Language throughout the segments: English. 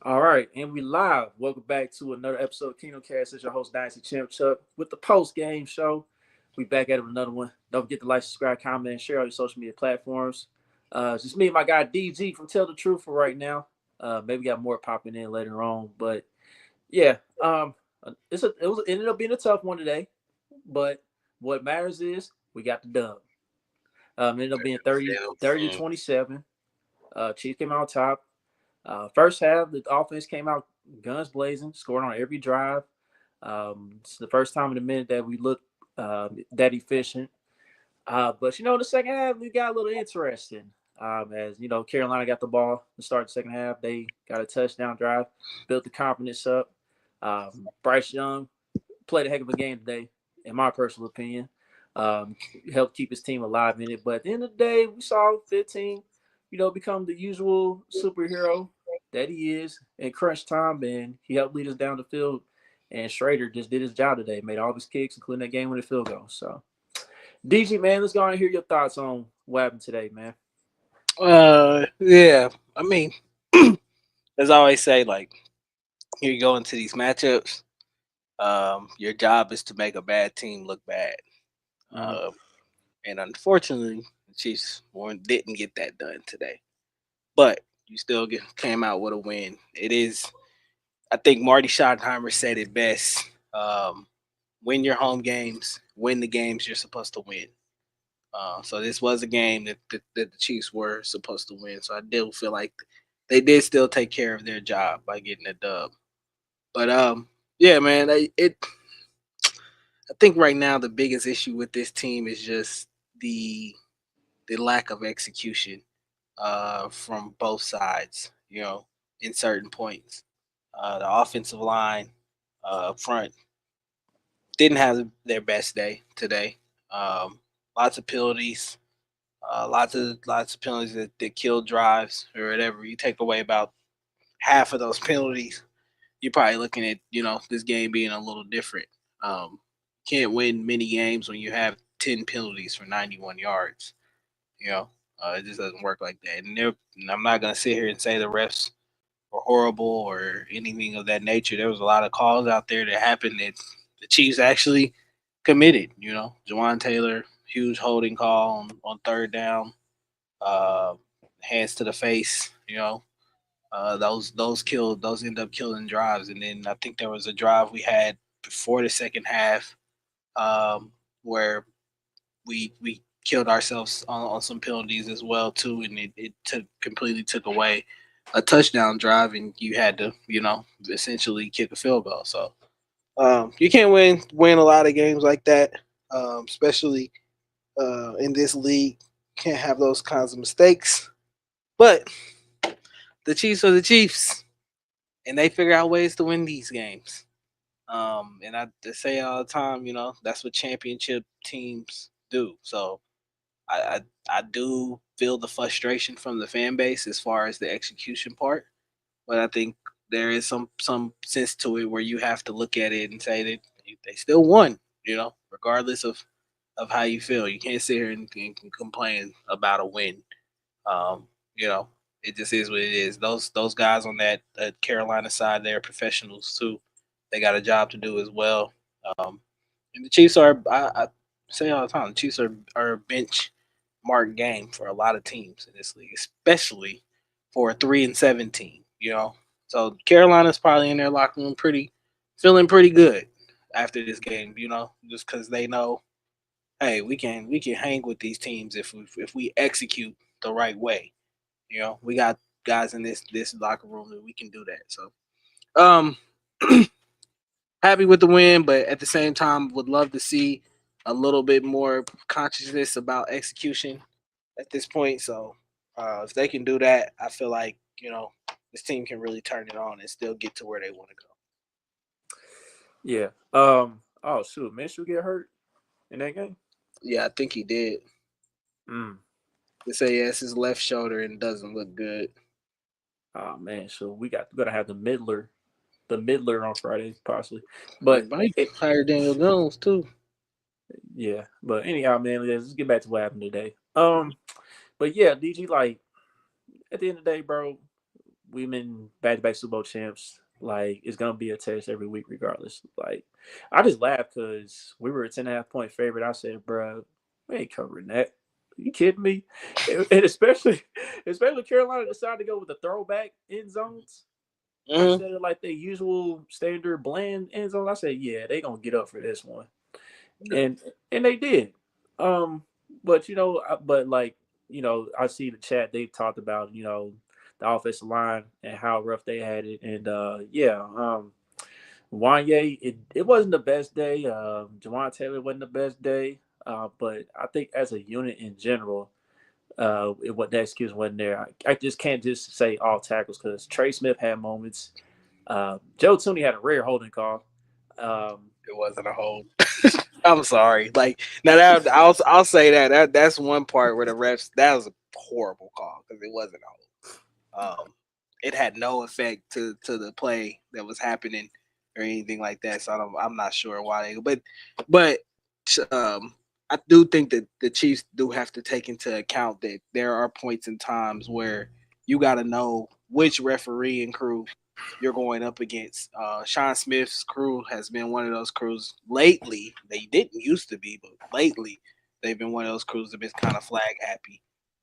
All right, and we live. Welcome back to another episode of Kingdom Cast. It's your host, Dynasty Champ Chuck, with the post game show. We back at it with another one. Don't forget to like, subscribe, comment, and share all your social media platforms. It's just me and my guy DG from Tell the Truth for right now. Maybe got more popping in later on, but yeah, it ended up being a tough one today. But what matters is we got the dub. It ended up being 30 to Yeah. 27. Chiefs came out on top. First half, the offense came out guns blazing, scored on every drive. It's the first time in a minute that we looked that efficient. But the second half we got a little interesting. As Carolina got the ball to start the second half. They got a touchdown drive, built the confidence up. Bryce Young played a heck of a game today, in my personal opinion. Um, Helped keep his team alive in it. But at the end of the day, we saw 15, become the usual superhero that he is in crunch time, and he helped lead us down the field. And Shrader just did his job today, made all his kicks, including that game winning field goal. So, DG, man, let's go on and hear your thoughts on what happened today, man. Yeah. I mean, as I always say, like you go into these matchups, your job is to make a bad team look bad. Mm-hmm. Uh, and unfortunately, the Chiefs didn't get that done today. But you still came out with a win. It is, I think Marty Schottenheimer said it best. Win your home games, win the games you're supposed to win. So this was a game that the Chiefs were supposed to win. So I do feel like they did still take care of their job by getting a dub. But yeah, man, I think right now the biggest issue with this team is just the the lack of execution from both sides. In certain points, the offensive line up front didn't have their best day today. Um, Lots of penalties, lots of penalties that kill drives or whatever. You take away about half of those penalties, you're probably looking at this game being a little different. Um, can't win many games when you have 10 penalties for 91 yards. You know, it just doesn't work like that. And I'm not gonna sit here and say the refs were horrible or anything of that nature. There was a lot of calls out there that happened that the Chiefs actually committed. Jawan Taylor, huge holding call on third down, uh, hands to the face. Those end up killing drives. And then I think there was a drive we had before the second half, where we killed ourselves on some penalties as well too, and it completely took away a touchdown drive, and you had to essentially kick a field goal. So you can't win a lot of games like that, especially in this league. Can't have those kinds of mistakes. But the Chiefs are the Chiefs, and they figure out ways to win these games. And I say all the time, that's what championship teams do. So I do feel the frustration from the fan base as far as the execution part, but I think there is some sense to it where you have to look at it and say that they still won, regardless of how you feel. You can't sit here and complain about a win. Um, you know, it just is what it is. Those guys on that Carolina side, they're professionals too. They got a job to do as well. Um, and the Chiefs are, I say all the time, the Chiefs are a bench mark game for a lot of teams in this league, especially for a 3-7 team. So Carolina's probably in their locker room feeling pretty good after this game. Just because they know, hey, we can hang with these teams if we execute the right way. We got guys in this locker room that we can do that. So, um, happy with the win, but at the same time, would love to see a little bit more consciousness about execution at this point. So, if they can do that, I feel like this team can really turn it on and still get to where they want to go. Yeah. Oh shoot, Minshew get hurt in that game. Yeah, I think he did. Mm. They say yes, his left shoulder and doesn't look good. Oh man, so we gotta have the middler on Friday possibly, They but might hire Daniel Jones too. yeah. But anyhow, man, let's get back to what happened today. But yeah, DG, like at the end of the day, bro, we've been back-to-back Super Bowl champs. Like it's gonna be a test every week, regardless. Like I just laughed because we were a 10.5 point favorite. I said, "Bro, we ain't covering that. You kidding me?" And especially Carolina decided to go with the throwback end zones Mm-hmm. instead of like the usual standard bland end zone. I said, "Yeah, they gonna get up for this one," and and they did. Um, but but like I see the chat they talked about the offensive line and how rough they had it, and yeah, Wanye, it wasn't the best day. Jawan Taylor wasn't the best day. But I think as a unit in general, what that excuse wasn't there. I just can't just say all tackles because Trey Smith had moments. Joe Tooney had a rare holding call. Um, It wasn't a hold. I'm sorry. Like now that I'll say that's one part where the refs that was a horrible call because it wasn't a hold. It had no effect to the play that was happening or anything like that. So I'm not sure why they. But I do think that the Chiefs do have to take into account that there are points and times where you got to know which referee and crew you're going up against. Sean Smith's crew has been one of those crews lately. They didn't used to be, but lately they've been one of those crews that been kind of flag happy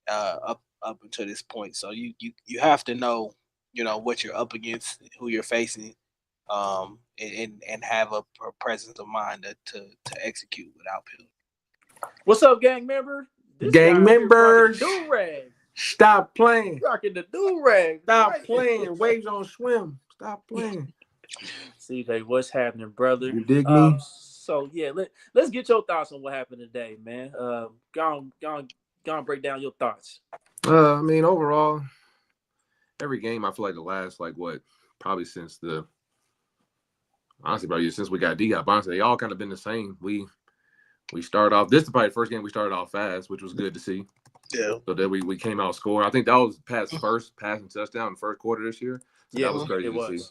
up until this point. So you have to know what you're up against, who you're facing, and have a presence of mind to execute without penalty. what's up, gang member? This Gang guy here rocking the members, do rag, stop playing. rocking the do rag, Stop right? playing. Waves don't swim. Stop playing. CJ, what's happening, brother? You dig me? So yeah, let's get your thoughts on what happened today, man. Go on, break down your thoughts. I mean, overall, every game I feel like the last like what probably since the honestly probably since we got D up. Honestly, they all kind of been the same. We started off. This is probably the first game we started off fast, which was good to see. Yeah. So that we came out scoring. I think that was Pat's first passing touchdown in the first quarter this year. So that Yes, was crazy it to see.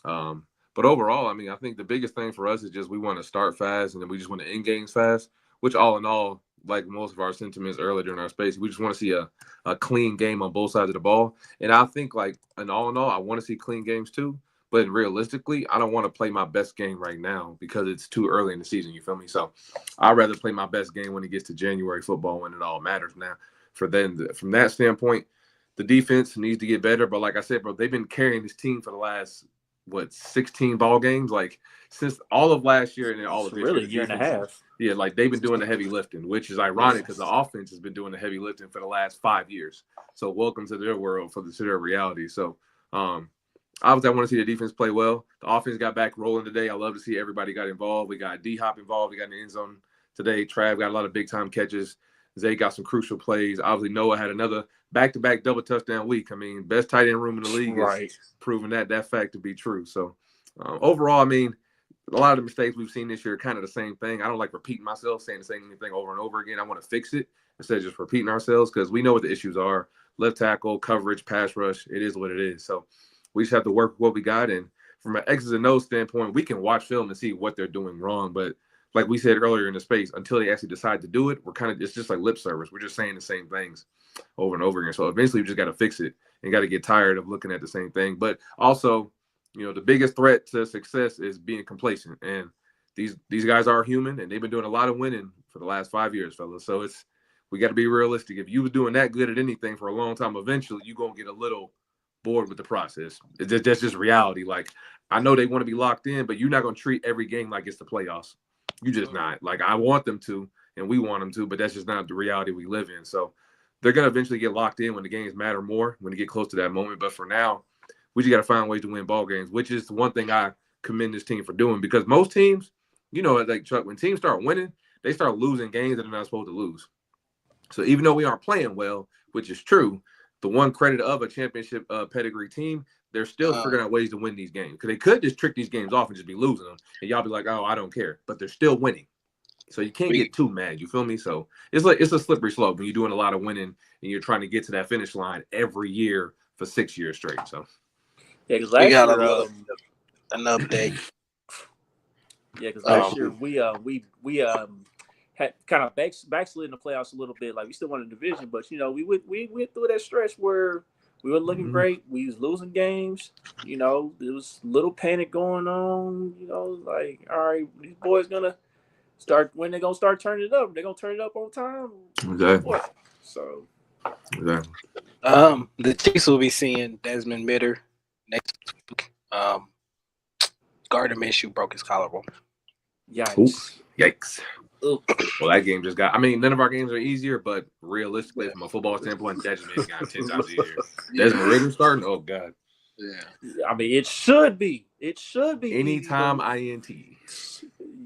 was. But overall, I mean, I think the biggest thing for us is just we want to start fast and then we just want to end games fast, which all in all, like most of our sentiments earlier in our space, we just want to see a clean game on both sides of the ball. And I think like in all, I want to see clean games too. But realistically, I don't want to play my best game right now because it's too early in the season. You feel me? So I'd rather play my best game when it gets to January football when it all matters now. For then, from that standpoint, the defense needs to get better. But like I said, bro, they've been carrying this team for the last 16 ball games, like since all of last year and then all It's of this year. really a The year and a defense, half. yeah, like they've been doing the heavy lifting, which is ironic because the Yes. offense has been doing the heavy lifting for the last 5 years. So welcome to their world for their reality. So obviously I want to see the defense play well. The offense got back rolling today. I love to see everybody got involved. We got D Hop involved. We got in the end zone today. Trav got a lot of big time catches. Zay got some crucial plays. Obviously Noah had another back-to-back double touchdown week. I mean, best tight end room in the league is Right. proving that fact to be true. So overall, I mean, a lot of the mistakes we've seen this year are kind of the same thing. I don't like repeating myself, saying the same thing over and over again. I want to fix it instead of just repeating ourselves because we know what the issues are. Left tackle, coverage, pass rush, it is what it is. So we just have to work with what we got. And from an X's and O's standpoint, we can watch film and see what they're doing wrong. But like we said earlier in the space, until they actually decide to do it, it's just like lip service. We're just saying the same things over and over again. So eventually we just got to fix it and got to get tired of looking at the same thing. But also, the biggest threat to success is being complacent. And these guys are human, and they've been doing a lot of winning for the last 5 years, fellas. So we got to be realistic. If you were doing that good at anything for a long time, eventually you're going to get a little bored with the process. That's just reality. Like, I know they want to be locked in, but you're not going to treat every game like it's the playoffs. You just not. Like, I want them to, and we want them to, but that's just not the reality we live in. So they're going to eventually get locked in when the games matter more, when they get close to that moment. But for now, we just got to find ways to win ball games, which is the one thing I commend this team for doing. Because most teams, like Chuck, when teams start winning, they start losing games that they're not supposed to lose. So even though we aren't playing well, which is true, the one credit of a championship pedigree team, they're still figuring out ways to win these games. Because they could just trick these games off and just be losing them. And y'all be like, oh, I don't care. But they're still winning. So you can't get too mad. You feel me? So it's a slippery slope when you're doing a lot of winning and you're trying to get to that finish line every year for 6 years straight. So Yeah, because We last got year, an update. yeah, because last year we had kind of backslid in the playoffs a little bit. Like we still won the division, but we went through that stretch where We were looking great. We was losing games. There was little panic going on. Like, all right, these boys gonna start when they gonna start turning it up. They gonna turn it up on time. Exactly. What? So Exactly. The Chiefs will be seeing Desmond Mitter next week. Gardner Minshew broke his collarbone. yikes. Yikes. Ugh. Well, that game just got. I mean, none of our games are easier, but realistically, from a football standpoint, that just makes it 10 times easier. Desmond Ritter starting. Oh God. Yeah. I mean, it should be. It should be. Anytime easy, INT.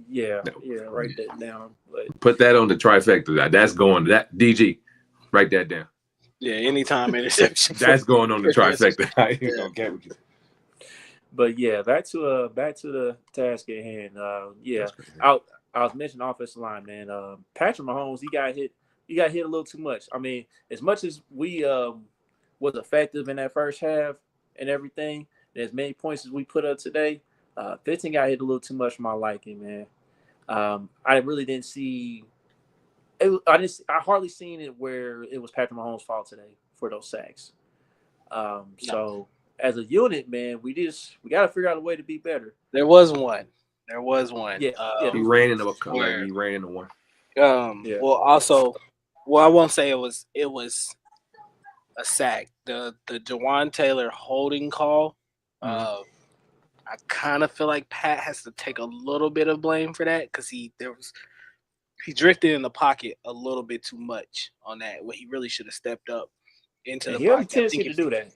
Yeah. No. Yeah. Write that down. But Put that on the trifecta. That's going. That DG. Write that down. Yeah. Anytime interception. That's going on the trifecta. I ain't gonna get with you. But yeah, back to the task at hand. Yeah, I was mentioning offensive line, man. Patrick Mahomes, he got hit a little too much. I mean, as much as we was effective in that first half and everything, and as many points as we put up today, 15 got hit a little too much for my liking, man. I really didn't see. I hardly seen it where it was Patrick Mahomes' fault today for those sacks. So as a unit, man, we got to figure out a way to be better. There was one. Yeah, He ran into one. Yeah. Well, I won't say it was a sack. The Jawan Taylor holding call. I kind of feel like Pat has to take a little bit of blame for that because he drifted in the pocket a little bit too much on that when he really should have stepped up into the he has a pocket. tendency to do that.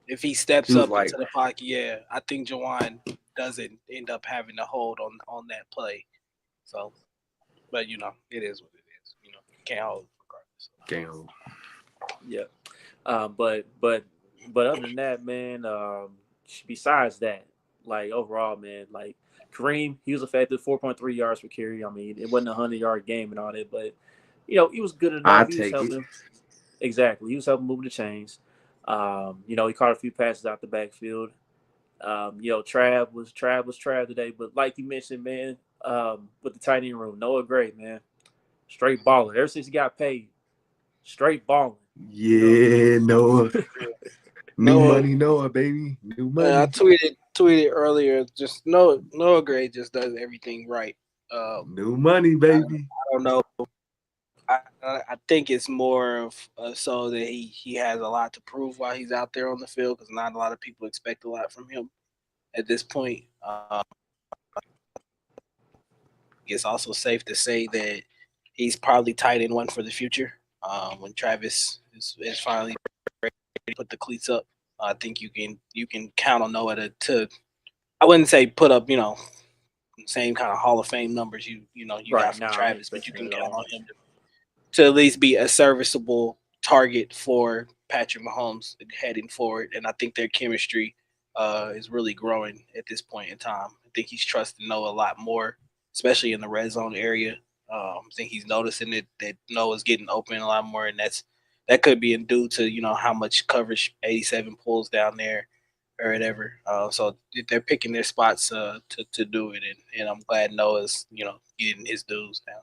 If he steps up into the pocket, yeah, I think Jawan doesn't end up having to hold on that play. So, but it is what it is. Can't hold regardless. Can't hold. Yeah. But other than that, man, besides that, like overall, man, like Kareem, he was effective, 4.3 yards per carry. I mean, it wasn't a 100-yard game and all that, but he was good enough. He was helping. Exactly, he was helping move the chains. He caught a few passes out the backfield. Trav was Trav today, but like you mentioned, man, with the tight end room, Noah Gray, man, straight baller. Ever since he got paid, straight balling. Yeah, Noah. New money, Noah, baby. New money. I tweeted earlier. Just Noah Gray just does everything right. New money, baby. I don't know. I think it's more of so that he has a lot to prove while he's out there on the field because not a lot of people expect a lot from him at this point. It's also safe to say that he's probably tight end one for the future. When Travis is finally ready to put the cleats up, I think you can count on Noah to I wouldn't say put up same kind of Hall of Fame numbers you got from Travis, but you can count on him to at least be a serviceable target for Patrick Mahomes heading forward. And I think their chemistry is really growing at this point in time. I think he's trusting Noah a lot more, especially in the red zone area. I think he's noticing that Noah's getting open a lot more, and that could be due to how much coverage 87 pulls down there or whatever. So they're picking their spots to do it, and I'm glad Noah's getting his dues now.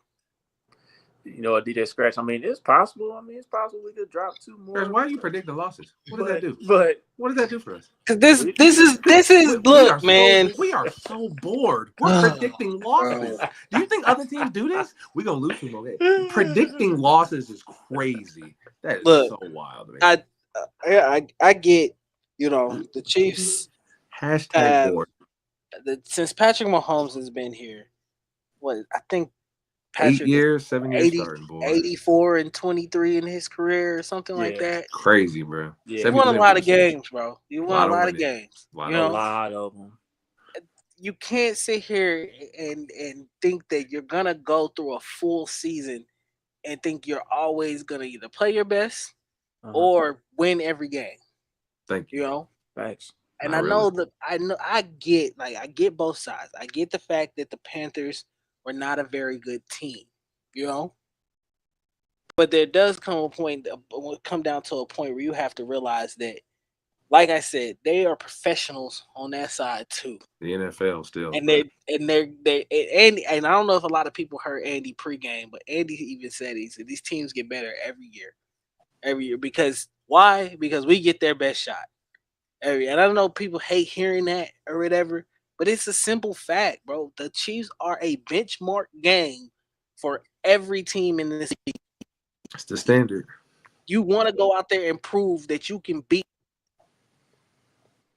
A DJ Scratch. I mean, it's possible. It's possible we could drop 2 more. Why are you predicting losses? What does that do? But what does that do for us? Because this is look, man. We are so bored. We're predicting losses. Do you think other teams do this? We're gonna lose 2 more games. Predicting losses is crazy. That is so wild, man. I get the Chiefs. #bored. Since Patrick Mahomes has been here, I think. 8 years, 7 years starting, boy. 84 and 23 in his career or something like that. Crazy, bro. Yeah. You won a lot of games, bro. You won a lot of games. A lot of them. You can't sit here and think that you're going to go through a full season and think you're always going to either play your best or win every game. Thank you. Thanks. And I get both sides. I get the fact that the Panthers were not a very good team, but there does come down to a point where you have to realize that, like I said, they are professionals on that side too. The NFL still, and I don't know if a lot of people heard Andy pregame, but Andy even said he said these teams get better every year because Why? Because we get their best shot. And I don't know people hate hearing that or whatever, but it's a simple fact, bro. The Chiefs are a benchmark game for every team in this league. It's the standard. You want to go out there and prove that you can beat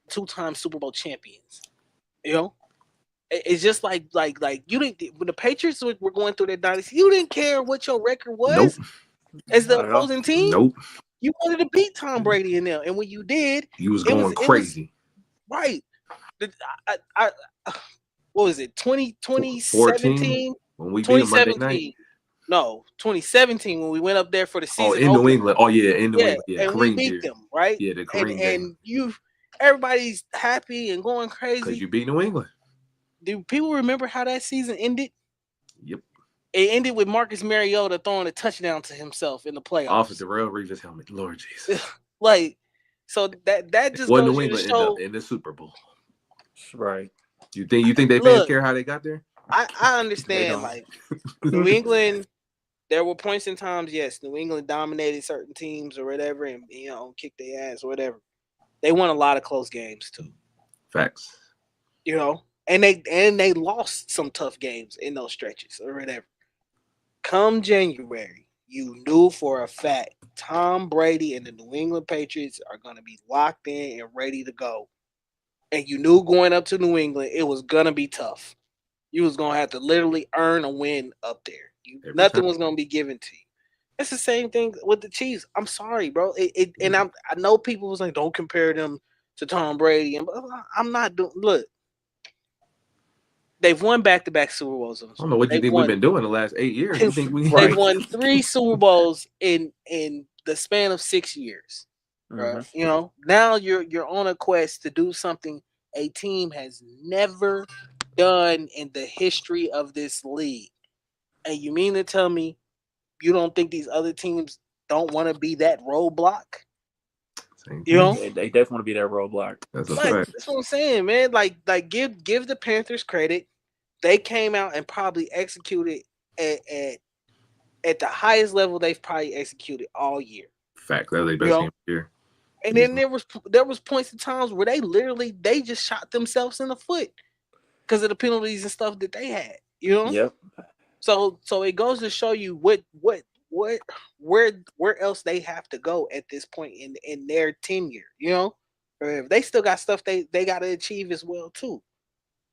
two-time Super Bowl champions. You know, it's just like you didn't when the Patriots were going through their dynasty, you didn't care what your record was as the opposing team. Nope. You wanted to beat Tom Brady in there, and when you did, you was going crazy. Right. What was it? 2017? When we beat Monday night? No, 2017 when we went up there for the season. In New England. Oh yeah, in New England. Yeah, and we beat them, right? Yeah, the Kareem game. And everybody's happy and going crazy because you beat New England. Do people remember how that season ended? Yep. It ended with Marcus Mariota throwing a touchdown to himself in the playoffs. Off of Darrell Reeves' helmet. Lord Jesus. So that just goes New England to show in the Super Bowl. Right. You think they fans care how they got there? I understand. Like New England, there were points in times, yes, New England dominated certain teams or whatever, and kicked their ass or whatever. They won a lot of close games too. Facts. And they lost some tough games in those stretches or whatever. Come January, you knew for a fact Tom Brady and the New England Patriots are going to be locked in and ready to go. And you knew going up to New England, it was going to be tough. You was going to have to literally earn a win up there. Nothing was going to be given to you. It's the same thing with the Chiefs. I'm sorry, bro. And I know people was like, don't compare them to Tom Brady. And I'm not doing. Look, they've won back-to-back Super Bowls. I don't know what you think we've been doing the last 8 years. You think they've won 3 Super Bowls in the span of 6 years. Mm-hmm. Now you're on a quest to do something a team has never done in the history of this league. And you mean to tell me you don't think these other teams don't want to be that roadblock? They definitely want to be that roadblock. That's a fact. That's what I'm saying, man. Like give the Panthers credit. They came out and probably executed at the highest level they've probably executed all year. Fact. That was their best game of the year. And then there was points in times where they just shot themselves in the foot because of the penalties and stuff that they had. Yep. So it goes to show you where else they have to go at this point in their tenure. Or if they still got stuff they got to achieve as well too.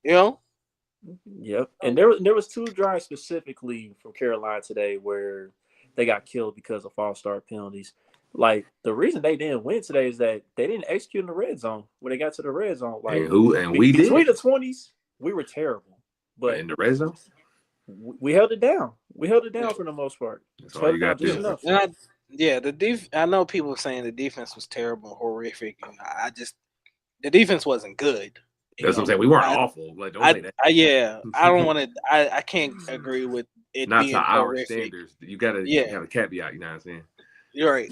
Yep. And there was 2 drives specifically from Carolina today where they got killed because of false start penalties. Like the reason they didn't win today is that they didn't execute in the red zone when they got to the red zone. Like we did. Between the 20s, we were terrible. But in the red zone, we held it down. We held it down for the most part. That's all you got to do. I know people saying the defense was terrible, horrific, and the defense wasn't good. That's what I'm saying. We weren't awful. Like, don't say that. I don't want to. I can't agree with it. Not being to our horrific. standards. You gotta have a caveat. You know what I'm saying? You're right.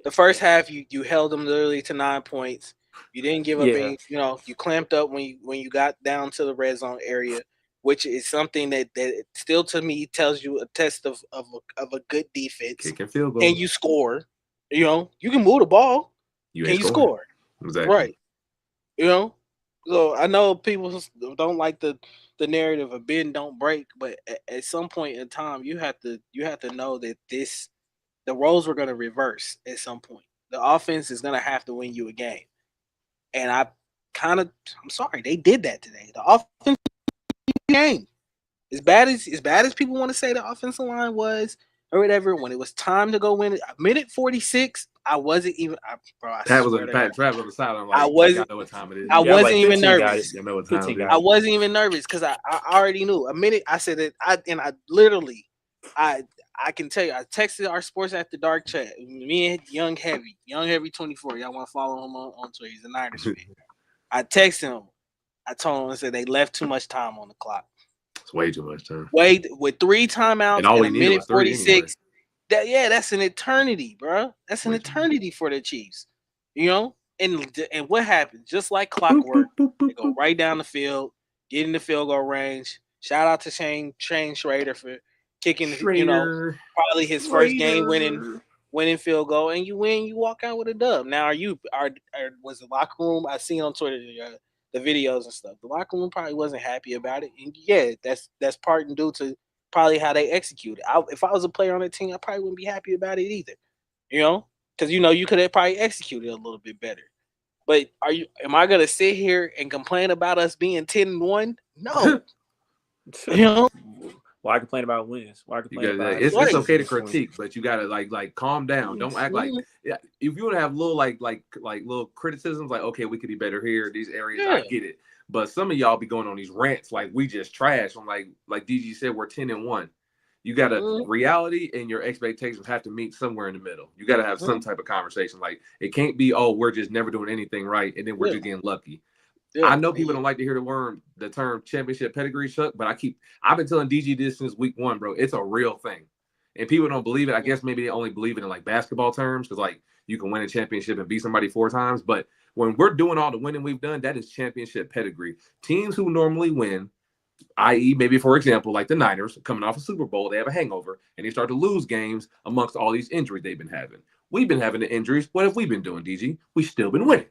The first half, you held them literally to 9 points. You didn't give up any. You clamped up when you got down to the red zone area, which is something that still to me tells you a test of a good defense. Kicking field goal. And you score. You can move the ball. You score. Exactly. Right. So I know people don't like the narrative of bend don't break, but at some point in time you have to know that the roles were going to reverse at some point. The offense is going to have to win you a game. And I'm sorry, they did that today. The offense game. As bad as people want to say the offensive line was or whatever, when it was time to go win it, minute 46, I wasn't even. Pat was on the sideline. Like, I wasn't. I know what time it is. I wasn't even nervous. You know what time it is. I wasn't even nervous because I already knew. A minute, I said that. I literally, I can tell you. I texted our Sports After Dark chat. Me and Young Heavy 24. Y'all want to follow him on Twitter? He's a Niners fan. I texted him. I told him I said they left too much time on the clock. It's way too much time. With 3 timeouts and a minute 46. Anyway. That's an eternity, bro. That's an eternity for the Chiefs. And what happened? Just like clockwork, they go right down the field, get in the field goal range. Shout out to Shrader for kicking, probably his first game winning winning field goal, and you win. You walk out with a dub. Now, was the locker room? I seen on Twitter the videos and stuff. The locker room probably wasn't happy about it, and yeah, that's part and due to probably how they executed. If I was a player on the team, I probably wouldn't be happy about it either. You know, because you could have probably executed a little bit better. But am I gonna sit here and complain about us being 10-1? No. You know? Why complain about wins? Why You complain got about it's Right. okay to losing points? critique, but you gotta like calm down. Don't act like yeah. If you want to have little like little criticisms, like okay, we could be better here. These areas, Yeah. I get it. But some of y'all be going on these rants like we just trash. I'm like DG said, we're 10-1. You gotta Mhm. reality and your expectations have to meet somewhere in the middle. You gotta have some Mhm. type of conversation. Like it can't be we're just never doing anything right and then we're Yeah. just getting lucky. I Yeah. know people don't like to hear the term championship pedigree, Chuck, but I've been telling DG this since week 1, bro. It's a real thing. And people don't believe it. I guess maybe they only believe it in like basketball terms, because like you can win a championship and beat somebody 4 times. But when we're doing all the winning we've done, that is championship pedigree. Teams who normally win, i.e., maybe for example, like the Niners coming off a Super Bowl, they have a hangover and they start to lose games amongst all these injuries they've been having. We've been having the injuries. What have we been doing, DG? We've still been winning.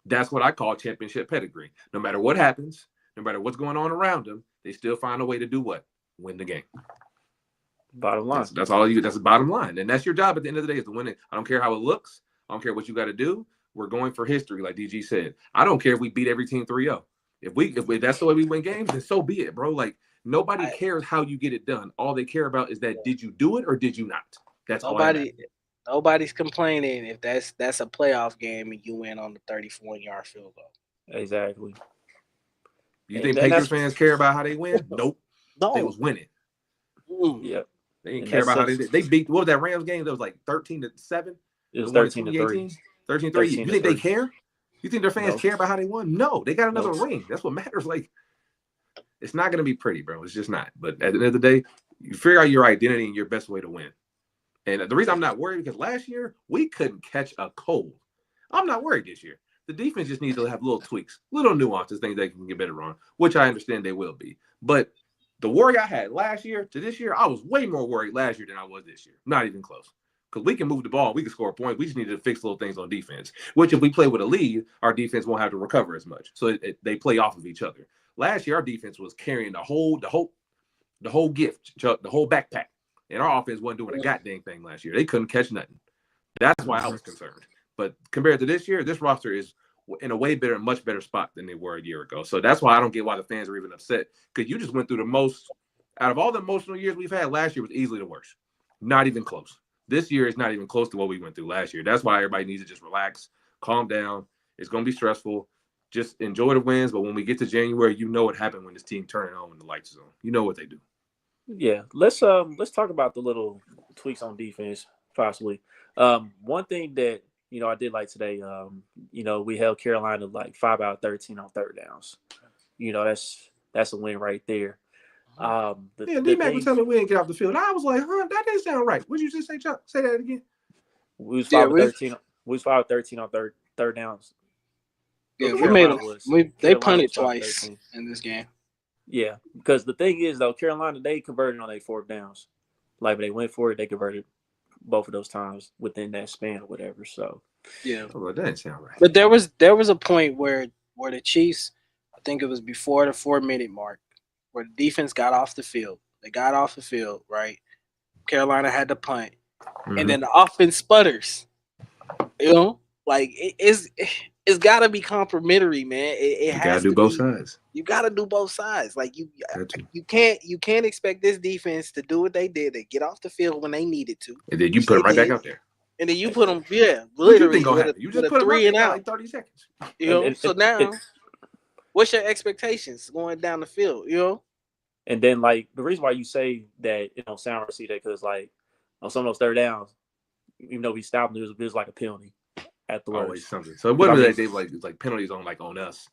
That's what I call championship pedigree. No matter what happens, no matter what's going on around them, they still find a way to do what? Win the game. Bottom line. That's all you. That's the bottom line, and that's your job at the end of the day is to win it. I don't care how it looks. I don't care what you got to do. We're going for history, like DG said. I don't care if we beat every team 3-0. If that's the way we win games, then so be it, bro. Like nobody I, cares how you get it done. All they care about is that did you do it or did you not? That's all that matters. nobody's complaining if that's a playoff game and you win on the 34-yard field goal. Exactly. You And think then Patriots that's fans care about how they win? Nope. They No. was winning. Mm. yeah. They didn't And care that's about how they such did. They beat what was that Rams game that was like 13-7? it The was one in 13-3. 2018? 13-3. 13 You to think they 3. care? You think their fans No. care about how they won? No, they got another No. ring. That's what matters. Like, it's not gonna be pretty, bro. It's just not. But at the end of the day, you figure out your identity and your best way to win. And the reason I'm not worried because last year we couldn't catch a cold. I'm not worried this year. The defense just needs to have little tweaks, little nuances, things they can get better on, which I understand they will be. But the worry I had last year to this year, I was way more worried last year than I was this year. Not even close. Because we can move the ball, we can score points. We just need to fix little things on defense. Which, if we play with a lead, our defense won't have to recover as much. So they play off of each other. Last year, our defense was carrying the whole gift, Chuck, the whole backpack, and our offense wasn't doing a goddamn thing last year. They couldn't catch nothing. That's why I was concerned. But compared to this year, this roster is in a way better, much better spot than they were a year ago. So that's why I don't get why the fans are even upset, because you just went through the most out of all the emotional years we've had. Last year was easily the worst. Not even close. This year is not even close to what we went through last year. That's why everybody needs to just relax, calm down. It's going to be stressful. Just enjoy the wins. But when we get to January, you know what happened when this team turned on when the lights is on. You know what they do. Yeah. Let's talk about the little tweaks on defense, possibly. One thing that I did like today, we held Carolina like 5 out of 13 on third downs. That's a win right there. Yeah, The D-Mac was thing telling me we didn't get off the field. I was like, that didn't sound right. What did you just say, Chuck? Say that again. we was Yeah, 5 of 13. We was 5 of 13 on third downs. we made Carolina them. was They Carolina punted was 5 of twice 13. in this game. Yeah, because the thing is though, Carolina, they converted on their fourth downs. Like when they went for it, they converted both of those times within that span or whatever. So Yeah, Oh, that didn't sound right. but there was a point where the Chiefs, I think it was before the 4-minute mark, where the defense got off the field. They got off the field, right? Carolina had to punt, and then the offense sputters. Like it's got to be complimentary, man. It You gotta has do to both be. sides. You got to do both sides. Like Got to. you can't expect this defense to do what they did. They get off the field when they needed to, And then you which put them they right back did, out there. and then you put them, What you literally think gonna with happen? You with just a put them up. 3 They and got out. like 30 seconds. So now, what's your expectations going down the field? and then like the reason why you say that it don't sound right, that because like on some of those third downs, even though we stopped, it was like a penalty afterwards. Always something. So it wasn't that they like penalties on us,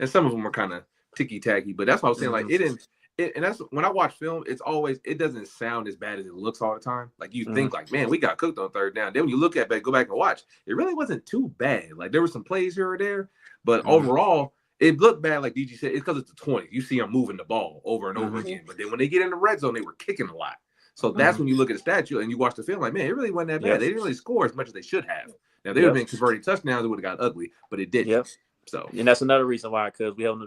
and some of them were kind of ticky tacky. But that's what I was saying. Like it didn't. And that's when I watch film. It doesn't sound as bad as it looks all the time. Like you think like, man, we got cooked on third down. Then when you look at it, go back and watch, it really wasn't too bad. Like there were some plays here or there, but overall, it looked bad. Like DG said, it's because it's the 20. You see them moving the ball over and over again. But then when they get in the red zone, they were kicking a lot. So that's when you look at the statue and you watch the film like, man, it really wasn't that bad. Yep. They didn't really score as much as they should have. Now, if they would have been converting touchdowns, it would have got ugly, but it didn't. Yep. So, and that's another reason why, because we held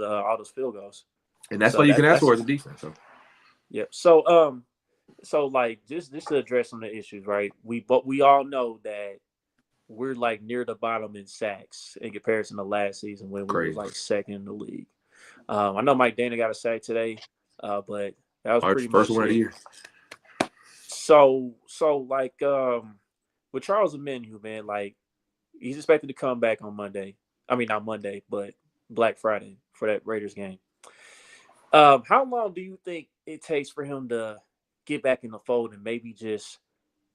all those field goals. And that's all you can ask for as a defense. So. Yep. So like just to address some of the issues, right? We all know that we're like near the bottom in sacks in comparison to last season when we were like second in the league. I know Mike Dana got a sack today, but that was pretty first much one of the year. So like with Charles Omenihu, man, like he's expected to come back on Monday. I mean not Monday, but Black Friday for that Raiders game. How long do you think it takes for him to get back in the fold and maybe just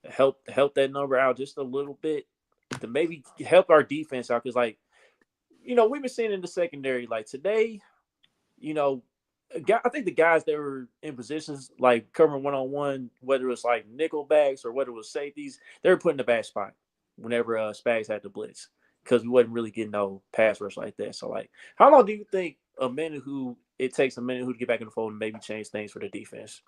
help that number out just a little bit to maybe help our defense out? Because, like, you know, we've been seeing in the secondary, like today, you know, I think the guys that were in positions like covering one-on-one, whether it was like nickel backs or whether it was safeties, they were put in the bad spot whenever Spags had the blitz because we wasn't really getting no pass rush like that. So, like, how long do you think it takes a minute to get back in the fold and maybe change things for the defense?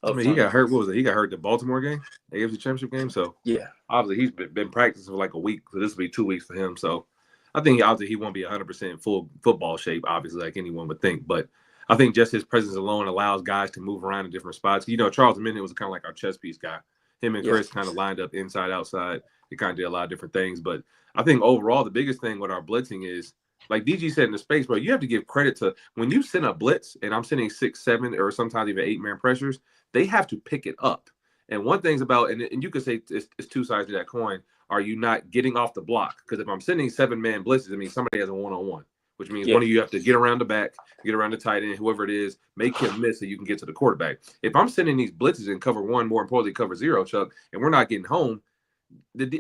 I mean, he got hurt. What was it? He got hurt the Baltimore game, the AFC Championship game. So yeah, obviously he's been practicing for like a week. So this will be 2 weeks for him. So I think obviously he won't be 100% full football shape, obviously, like anyone would think. But I think just his presence alone allows guys to move around in different spots. You know, Charles Omenihu was kind of like our chess piece guy. Him and Chris kind of lined up inside, outside. They kind of did a lot of different things. But I think overall the biggest thing with our blitzing is, like DG said in the space, bro, you have to give credit to when you send a blitz, and I'm sending 6, 7, or sometimes even 8-man pressures, they have to pick it up. And one thing's about, and you could say it's two sides to that coin, are you not getting off the block? Because if I'm sending 7-man blitzes, I mean, somebody has a one-on-one, which means one of you have to get around the back, get around the tight end, whoever it is, make him miss so you can get to the quarterback. If I'm sending these blitzes in cover 1, more importantly, cover 0, Chuck, and we're not getting home,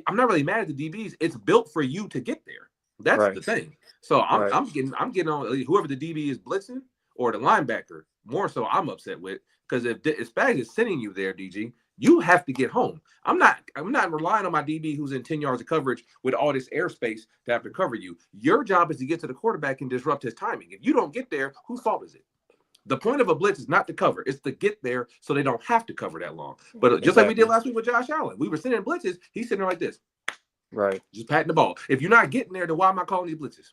I'm not really mad at the DBs. It's built for you to get there. That's the thing. So I'm getting on whoever the DB is blitzing or the linebacker. More so, I'm upset with, because if Spags is sending you there, DG, you have to get home. I'm not relying on my DB who's in 10 yards of coverage with all this airspace to have to cover you. Your job is to get to the quarterback and disrupt his timing. If you don't get there, whose fault is it? The point of a blitz is not to cover. It's to get there so they don't have to cover that long. But just like we did last week with Josh Allen, we were sending blitzes. He's sitting there like this. Right. Just patting the ball. If you're not getting there, then why am I calling these blitzes?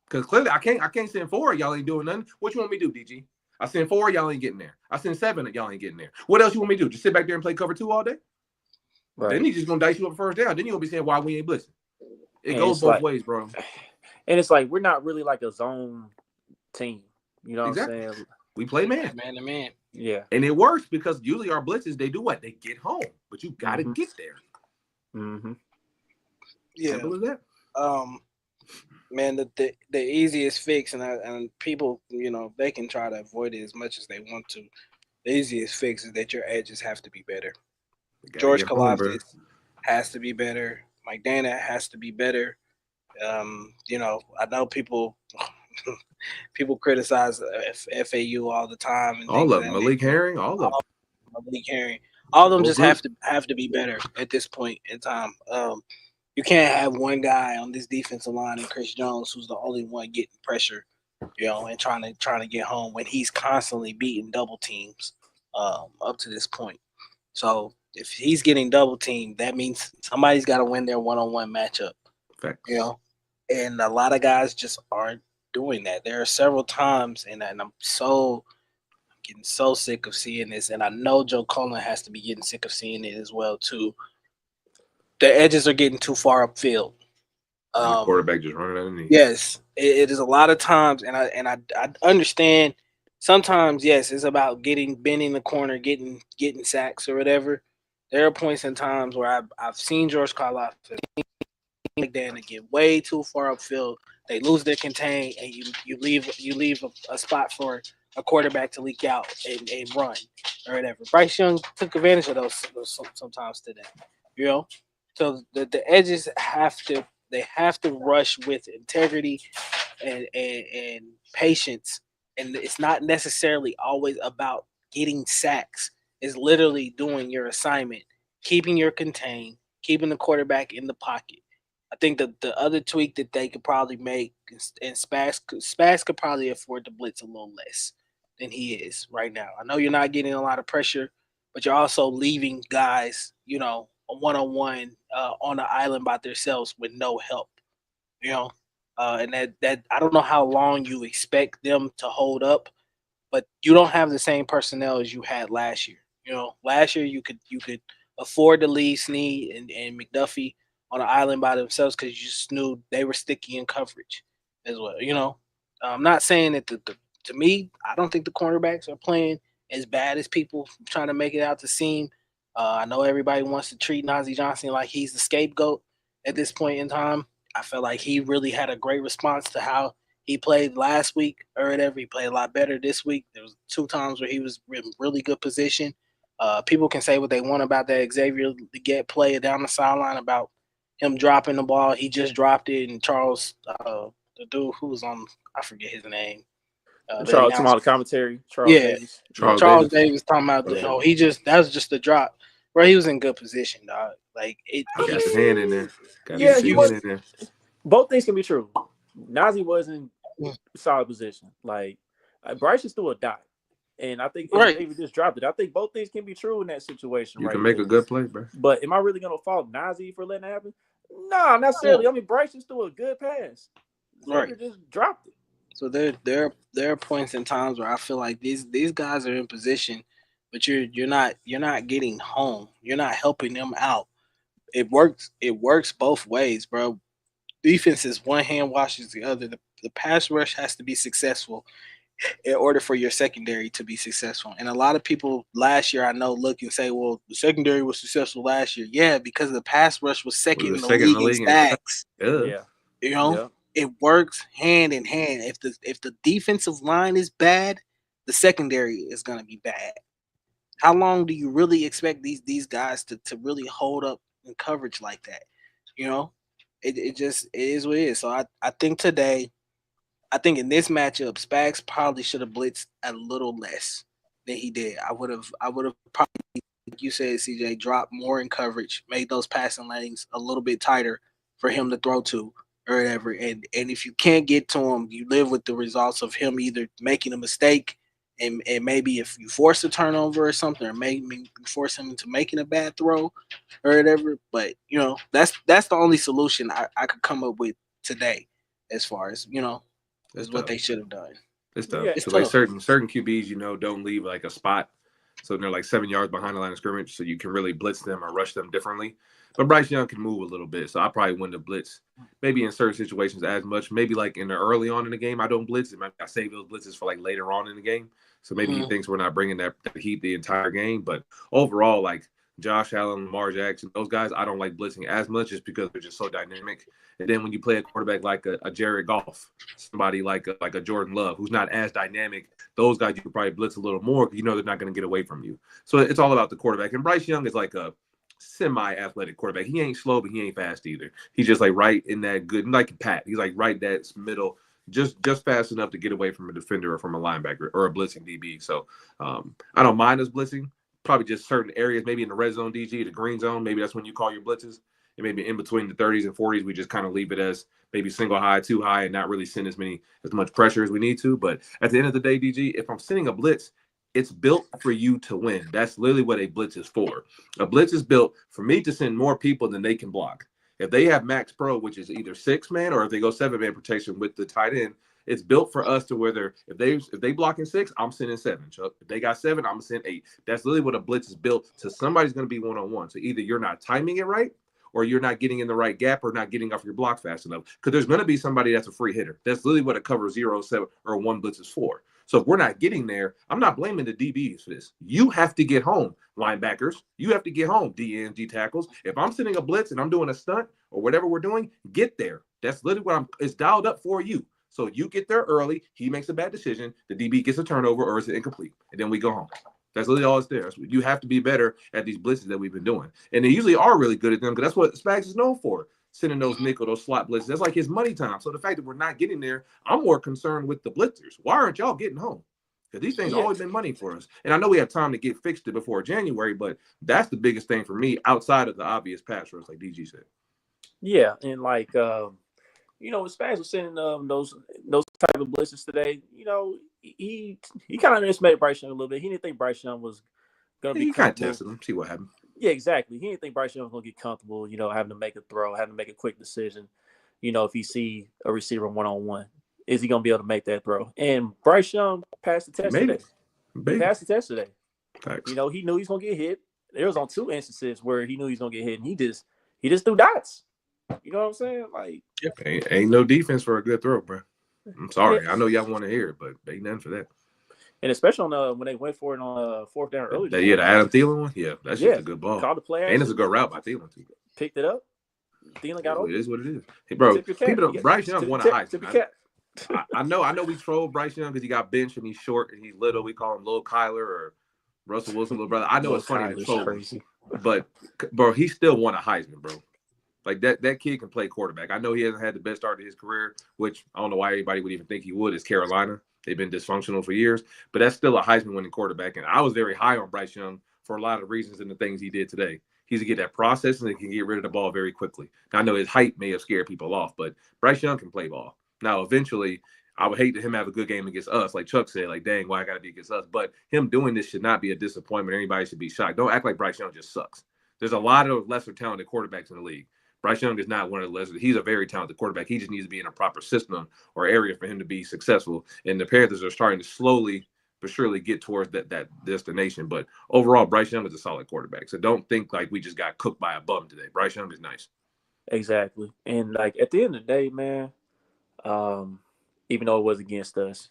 Because clearly I can't send 4, y'all ain't doing nothing. What you want me to do, DG? I send 4, y'all ain't getting there. I send 7, y'all ain't getting there. What else you want me to do? Just sit back there and play cover 2 all day? Right. Then he's just gonna dice you up a first down. Then you'll be saying why we ain't blitzing. It goes both ways, bro. And it's like we're not really like a zone team. You know what I'm saying? We play man to man. Yeah. And it works because usually our blitzes, they do what? They get home. But you gotta get there. Mm-hmm. Yeah. Simple as that. Man, the easiest fix, and people, you know, they can try to avoid it as much as they want to. The easiest fix is that your edges have to be better. George Karlaftis has to be better. Mike Dana has to be better. You know, I know people criticize FAU all the time. And all of them. Malik Herring, all of them. Malik Herring. All of them just have to be better at this point in time. You can't have one guy on this defensive line and Chris Jones who's the only one getting pressure, you know, and trying to get home when he's constantly beating double teams up to this point. So if he's getting double teamed, that means somebody's got to win their one-on-one matchup. Fact. You know, and a lot of guys just aren't doing that. There are several times, and I'm getting so sick of seeing this, and I know Joe Cullen has to be getting sick of seeing it as well too. The edges are getting too far upfield. The quarterback just running underneath. Yes, it is a lot of times, and I understand. Sometimes, yes, it's about bending the corner, getting sacks or whatever. There are points in times where I've seen George Karlaftis and Dan to get way too far upfield. They lose their contain, and you leave a spot for a quarterback to leak out and run or whatever. Bryce Young took advantage of those sometimes today, you know. So the edges have to rush with integrity and patience, and it's not necessarily always about getting sacks. It's literally doing your assignment, keeping your contain, keeping the quarterback in the pocket. I think the other tweak that they could probably make, and Spags could probably afford to blitz a little less than he is right now. I know you're not getting a lot of pressure, but you're also leaving guys, a one-on-one on the island by themselves with no help. You know, and that I don't know how long you expect them to hold up, but you don't have the same personnel as you had last year. Last year you could afford to leave Snead and McDuffie on the island by themselves because you just knew they were sticky in coverage as well. I'm not saying that to me, I don't think the cornerbacks are playing as bad as people trying to make it out to seem. I know everybody wants to treat Nazi Johnson like he's the scapegoat at this point in time. I felt like he really had a great response to how he played last week or whatever. He played a lot better this week. There was 2 times where he was in really good position. People can say what they want about that Xavier Leggett play down the sideline about him dropping the ball. He just dropped it, and Charles, the dude who was on, I forget his name. The Charles, announcer. the commentary, Charles Yeah, Davis. Charles Charles Davis. Davis talking about, Okay. that was just a drop. Bro, he was in good position, dog. Like it. Got his hand in there. Got Yeah, his he hand was. in there. Both things can be true. Nazi was in solid position. Like Bryce is still a dot. And I think Right. Xavier just dropped it. I think both things can be true in that situation You right can make there. a good play, bro. But am I really going to fault Nazi for letting it happen? No, not necessarily. I mean, Bryce is still a good pass. Xavier Right. just dropped it. So there are points and times where I feel like these guys are in position, but you're not getting home. You're not helping them out. It works both ways, bro. Defense is one hand washes the other. The pass rush has to be successful in order for your secondary to be successful. And a lot of people last year I know look and say, well, the secondary was successful last year. Yeah, because the pass rush was We second were in the second in league the in league in sacks. yeah. Yeah. You know, Yeah. it works hand in hand. If the defensive line is bad, the secondary is gonna be bad. How long do you really expect these guys to really hold up in coverage like that? You know, it is what it is. So I think today, I think in this matchup, Spags probably should have blitzed a little less than he did. I would have probably, like you said, CJ, dropped more in coverage, made those passing lanes a little bit tighter for him to throw to or whatever. And if you can't get to him, you live with the results of him either making a mistake and maybe if you force a turnover or something, or maybe you force him into making a bad throw or whatever. But that's the only solution I could come up with today, as far as It's is what tough. they should have done. It's tough Yeah. It's because like tough. certain QBs, don't leave like a spot, so they're like 7 yards behind the line of scrimmage, so you can really blitz them or rush them differently. But Bryce Young can move a little bit, so I probably wouldn't have blitzed maybe in certain situations as much. Maybe like in the early on in the game, I don't blitz. I save those blitzes for like later on in the game. So maybe he Mhm. thinks we're not bringing that heat the entire game. But overall, like Josh Allen, Lamar Jackson, those guys, I don't like blitzing as much just because they're just so dynamic. And then when you play a quarterback like a Jared Goff, somebody like a Jordan Love, who's not as dynamic, those guys you could probably blitz a little more because they're not going to get away from you. So it's all about the quarterback. And Bryce Young is like a semi-athletic quarterback. He ain't slow, but he ain't fast either. He's just like right in that good, like Pat. He's like right that middle, just fast enough to get away from a defender or from a linebacker or a blitzing DB. So I don't mind us blitzing. Probably just certain areas, maybe in the red zone, DG, the green zone. Maybe that's when you call your blitzes. And maybe in between the 30s and 40s, we just kind of leave it as maybe single high, too high, and not really send as much pressure as we need to. But at the end of the day, DG, if I'm sending a blitz, it's built for you to win. That's literally what a blitz is for. A blitz is built for me to send more people than they can block. If they have max pro, which is either 6-man or if they go 7-man protection with the tight end, it's built for us to whether if they blocking 6, I'm sending 7. Chuck. If they got 7, I'm gonna send 8. That's literally what a blitz is built. So somebody's gonna be one-on-one. So either you're not timing it right, or you're not getting in the right gap, or not getting off your block fast enough. Because there's gonna be somebody that's a free hitter. That's literally what a cover 0, 7, or 1 blitz is for. So if we're not getting there, I'm not blaming the DBs for this. You have to get home, linebackers. You have to get home, DNs, D tackles. If I'm sending a blitz and I'm doing a stunt or whatever we're doing, get there. That's literally what it's dialed up for you. So you get there early. He makes a bad decision. The DB gets a turnover or is it incomplete? And then we go home. That's literally all it's there. You have to be better at these blitzes that we've been doing. And they usually are really good at them because that's what Spags is known for. Sending those nickel, those slot blitzes. That's like his money time. So the fact that we're not getting there, I'm more concerned with the blitzers. Why aren't y'all getting home? Because these things Yeah. always been money for us. And I know we have time to get fixed it before January, but that's the biggest thing for me outside of the obvious pass rush, like DG said. Yeah. And like Spags was sending those type of blitzes today. He kind of underestimated Bryce Young a little bit. He didn't think Bryce Young was gonna be He kind of comfortable. tested him, see what happened. Yeah, exactly. He didn't think Bryce Young was gonna get comfortable, having to make a throw, having to make a quick decision. If he see a receiver 1-on-1, is he gonna be able to make that throw? And Bryce Young passed the He test made today. it. He passed the test today. Thanks. He knew he was gonna get hit. There was on 2 instances where he knew he was gonna get hit, and he just threw dots. You know what I'm saying? Like, ain't no defense for a good throw, bro. I'm sorry. Yeah. I know y'all want to hear it, but ain't nothing for that. And especially on when they went for it on 4th down early. The Adam Thielen one? Yeah, that's just a good ball. Called the play And it's a good route by Thielen, too. Picked it up. Thielen got over. It is what it is. Hey, bro, Bryce Young won a Heisman. I know we troll Bryce Young because he got benched and he's short and he's little. We call him Lil Kyler or Russell Wilson, little brother. I know it's funny to troll him, but, bro, he still won a Heisman, bro. Like, that kid can play quarterback. I know he hasn't had the best start of his career, which I don't know why anybody would even think he would. It's Carolina. They've been dysfunctional for years, but that's still a Heisman-winning quarterback. And I was very high on Bryce Young for a lot of reasons and the things he did today. He's to get that process and he can get rid of the ball very quickly. Now, I know his height may have scared people off, but Bryce Young can play ball. Now, eventually, I would hate to him have a good game against us, like Chuck said, like, dang, why I got to be against us? But him doing this should not be a disappointment. Anybody should be shocked. Don't act like Bryce Young just sucks. There's a lot of lesser talented quarterbacks in the league. Bryce Young is not one of the lesser. He's a very talented quarterback. He just needs to be in a proper system or area for him to be successful. And the Panthers are starting to slowly but surely get towards that destination. But overall, Bryce Young is a solid quarterback. So don't think like we just got cooked by a bum today. Bryce Young is nice. Exactly. And, like, at the end of the day, man, even though it was against us,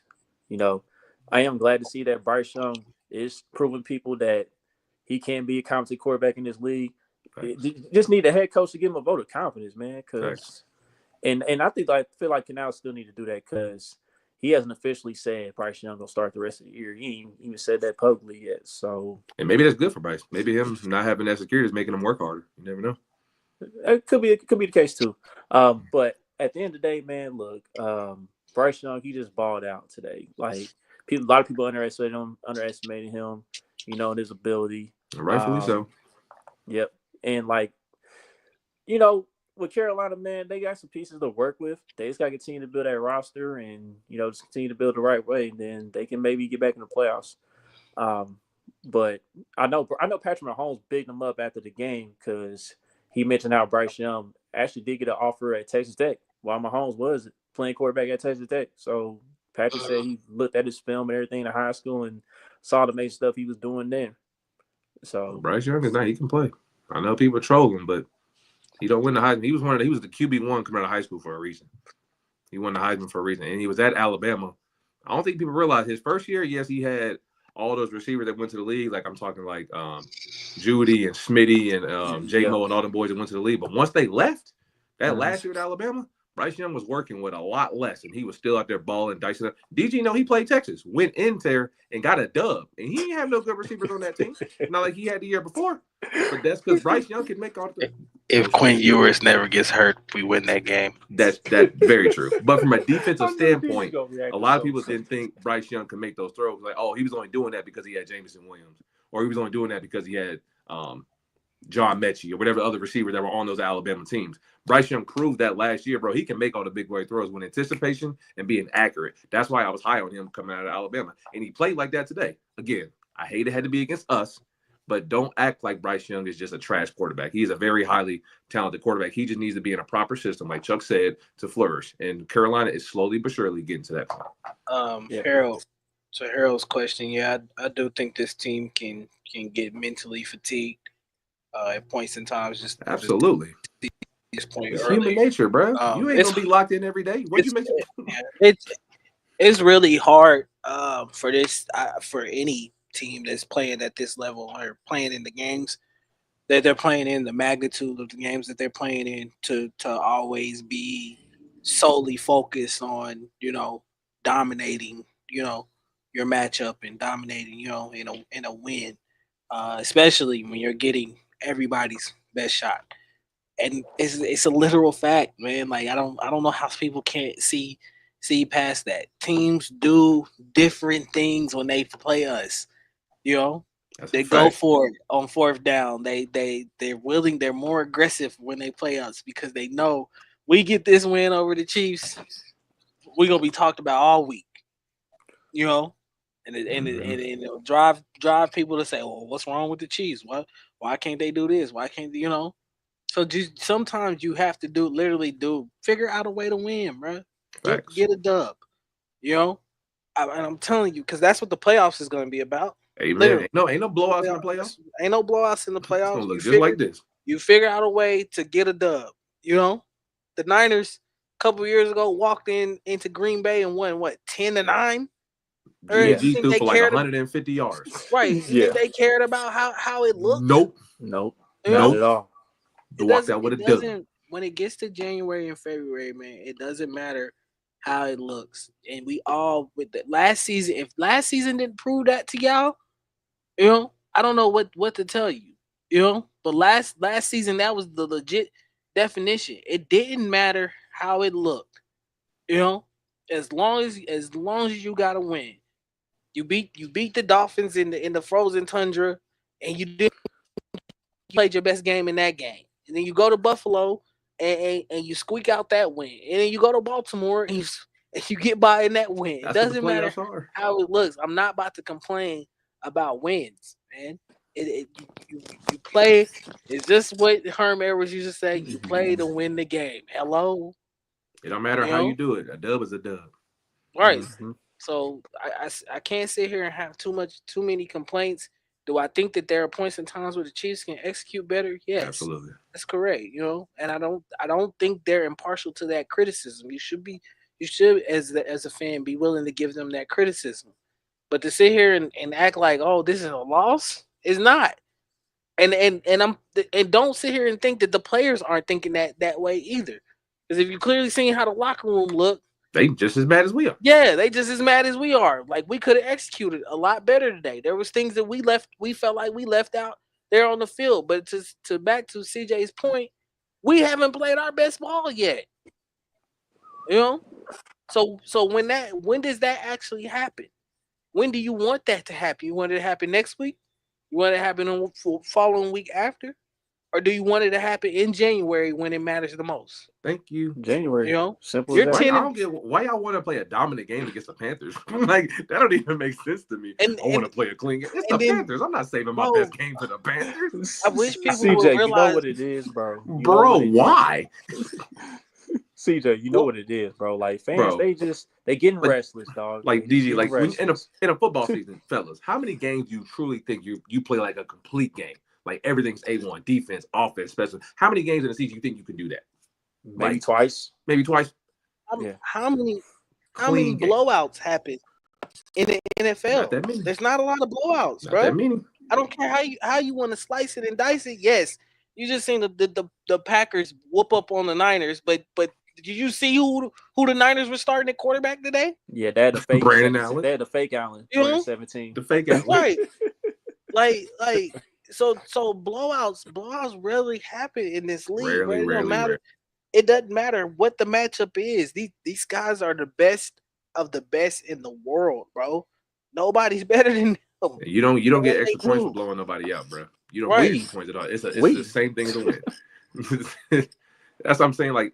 I am glad to see that Bryce Young is proving people that he can be a competent quarterback in this league. Just need a head coach to give him a vote of confidence, man. And I feel like Canal still need to do that because he hasn't officially said Bryce Young gonna start the rest of the year. He ain't even said that publicly yet. So, and maybe that's good for Bryce. Maybe him not having that security is making him work harder. You never know. It could be the case too. But at the end of the day, man, look, Bryce Young, he just balled out today. Like, a lot of people underestimating him, and his ability. Rightfully so. Yep. And, like, with Carolina, man, they got some pieces to work with. They just got to continue to build that roster and, just continue to build the right way. And then they can maybe get back in the playoffs. But I know Patrick Mahomes bigged him up after the game because he mentioned how Bryce Young actually did get an offer at Texas Tech while Mahomes was playing quarterback at Texas Tech. So Patrick said he looked at his film and everything in high school and saw the amazing stuff he was doing then. So Bryce Young is not. He can play. I know people troll him, but he don't win the Heisman. He was the QB1 coming out of high school for a reason. He won the Heisman for a reason, and he was at Alabama. I don't think people realize his first year. Yes, he had all those receivers that went to the league. Like, I'm talking like Judy and Smitty and J-Mo and all them boys that went to the league. But once they left, that last year at Alabama, Bryce Young was working with a lot less, and he was still out there balling, dicing up. DG, he played Texas, went in there and got a dub, and he didn't have no good receivers on that team. Not like he had the year before, but that's because Bryce Young can make all the. If Quinn Ewers never gets hurt, we win that game. That's very true. But from a defensive standpoint, a lot of people didn't think Bryce Young could make those throws. Like, oh, he was only doing that because he had Jameson Williams, or he was only doing that because he had John Mechie or whatever other receivers that were on those Alabama teams. Bryce Young proved that last year, bro. He can make all the big boy throws with anticipation and being accurate. That's why I was high on him coming out of Alabama. And he played like that today. Again, I hate it had to be against us, but don't act like Bryce Young is just a trash quarterback. He is a very highly talented quarterback. He just needs to be in a proper system, like Chuck said, to flourish. And Carolina is slowly but surely getting to that point. Harold, to Harold's question, I do think this team can get mentally fatigued at points in times. Just absolutely. This point it's earlier. Human nature, bro. You ain't gonna be locked in every day. What you make? It's really hard for any team that's playing at this level or playing in the games that they're playing in, the magnitude of the games that they're playing in, to always be solely focused on dominating your matchup and dominating in a win, especially when you're getting everybody's best shot. And it's a literal fact, man. Like, I don't know how people can't see past that. Teams do different things when they play us. They go for it on fourth down. They're willing. They're more aggressive when they play us because they know we get this win over the Chiefs, we're gonna be talked about all week. and it'll drive people to say, "Well, what's wrong with the Chiefs? Why can't they do this? Why can't you know?" So just sometimes you have to figure out a way to win, bro. Facts. Get a dub, you know. And I'm telling you, because that's what the playoffs is going to be about. Amen. Literally, Ain't no blowouts in the playoffs. ain't no blowouts in the It's gonna playoffs. look just like this. You figure out a way to get a dub. You know, the Niners a couple years ago walked into Green Bay and won what 10-9. Or Yeah. you GG think threw they for like cared? 150 yards. Right? You Yeah. think they cared about how it looked? Nope. Nope. You Not know? at all. To walk out with a It dub. doesn't. When it gets to January and February, man, it doesn't matter how it looks. And we all with the last season. If last season didn't prove that to y'all, you know, I don't know what to tell you. You know, but last season that was the legit definition. It didn't matter how it looked. You know, as long as you got to win. You beat the Dolphins in the frozen tundra, and you did played your best game in that game. And then you go to Buffalo and you squeak out that win. And then you go to Baltimore and you get by in that win. It That's what the doesn't matter playoffs are. how it looks. I'm not about to complain about wins, man. You play. It's just what Herm Edwards used to say. You play to win the game. Hello, It don't matter you how you know. do it. A dub is a dub. Right. Mm-hmm. So I can't sit here and have too many complaints. Do I think that there are points and times where the Chiefs can execute better? Yes, Absolutely. that's correct. You know, and I don't think they're impartial to that criticism. You should as a fan be willing to give them that criticism. But to sit here and act like, oh, this is a loss is not. And don't sit here and think that the players aren't thinking that way either. Because if you clearly seen how the locker room looked, They just as bad as we are. yeah, they just as mad as we are. Like we could have executed a lot better today. There was things that we felt like we left out there on the field. But to back to CJ's point, we haven't played our best ball yet. You know? So when does that actually happen? When do you want that to happen? You want it to happen next week? You want it to happen on following week after? Or do you want it to happen in January when it matters the most? Thank you. January. You know? Simple as You're that. Why, I 10 don't get why y'all want to play a dominant game against the Panthers. Like that don't even make sense to me. and I want to and play a clean game. It's the and then Panthers. I'm not saving my bro, best game for the Panthers. I wish people would CJ, you know realize what it is, bro. You know Bro, what it is. why? CJ, you know what it is, bro. Like fans, Bro, they getting like, restless, dog. like They DG, getting like when restless. in a football season, fellas, how many games you truly think you play like a complete game? Like everything's A1, defense, offense, special. How many games in a season you think you can do that? Maybe Like twice. maybe twice. Yeah. how many Clean game. blowouts happen in the Not NFL? that many. There's not a lot of blowouts, Not that bro. many. I don't care how you want to slice it and dice it. Yes, you just seen the Packers whoop up on the Niners, but did you see who the Niners were starting at quarterback today? Yeah, they had the fake Brandon 17. Allen. They had the fake Allen You wearing know, 17. The fake out. right? Like so blowouts rarely happen in this league, bro. Rarely, It don't rarely, matter. rarely. It doesn't matter what the matchup is. These guys are the best of the best in the world, bro. Nobody's better than them. You don't What get they extra points for do. blowing nobody out, bro. You don't get Right. extra points at all. It's the We. same thing as a win. That's what I'm saying. Like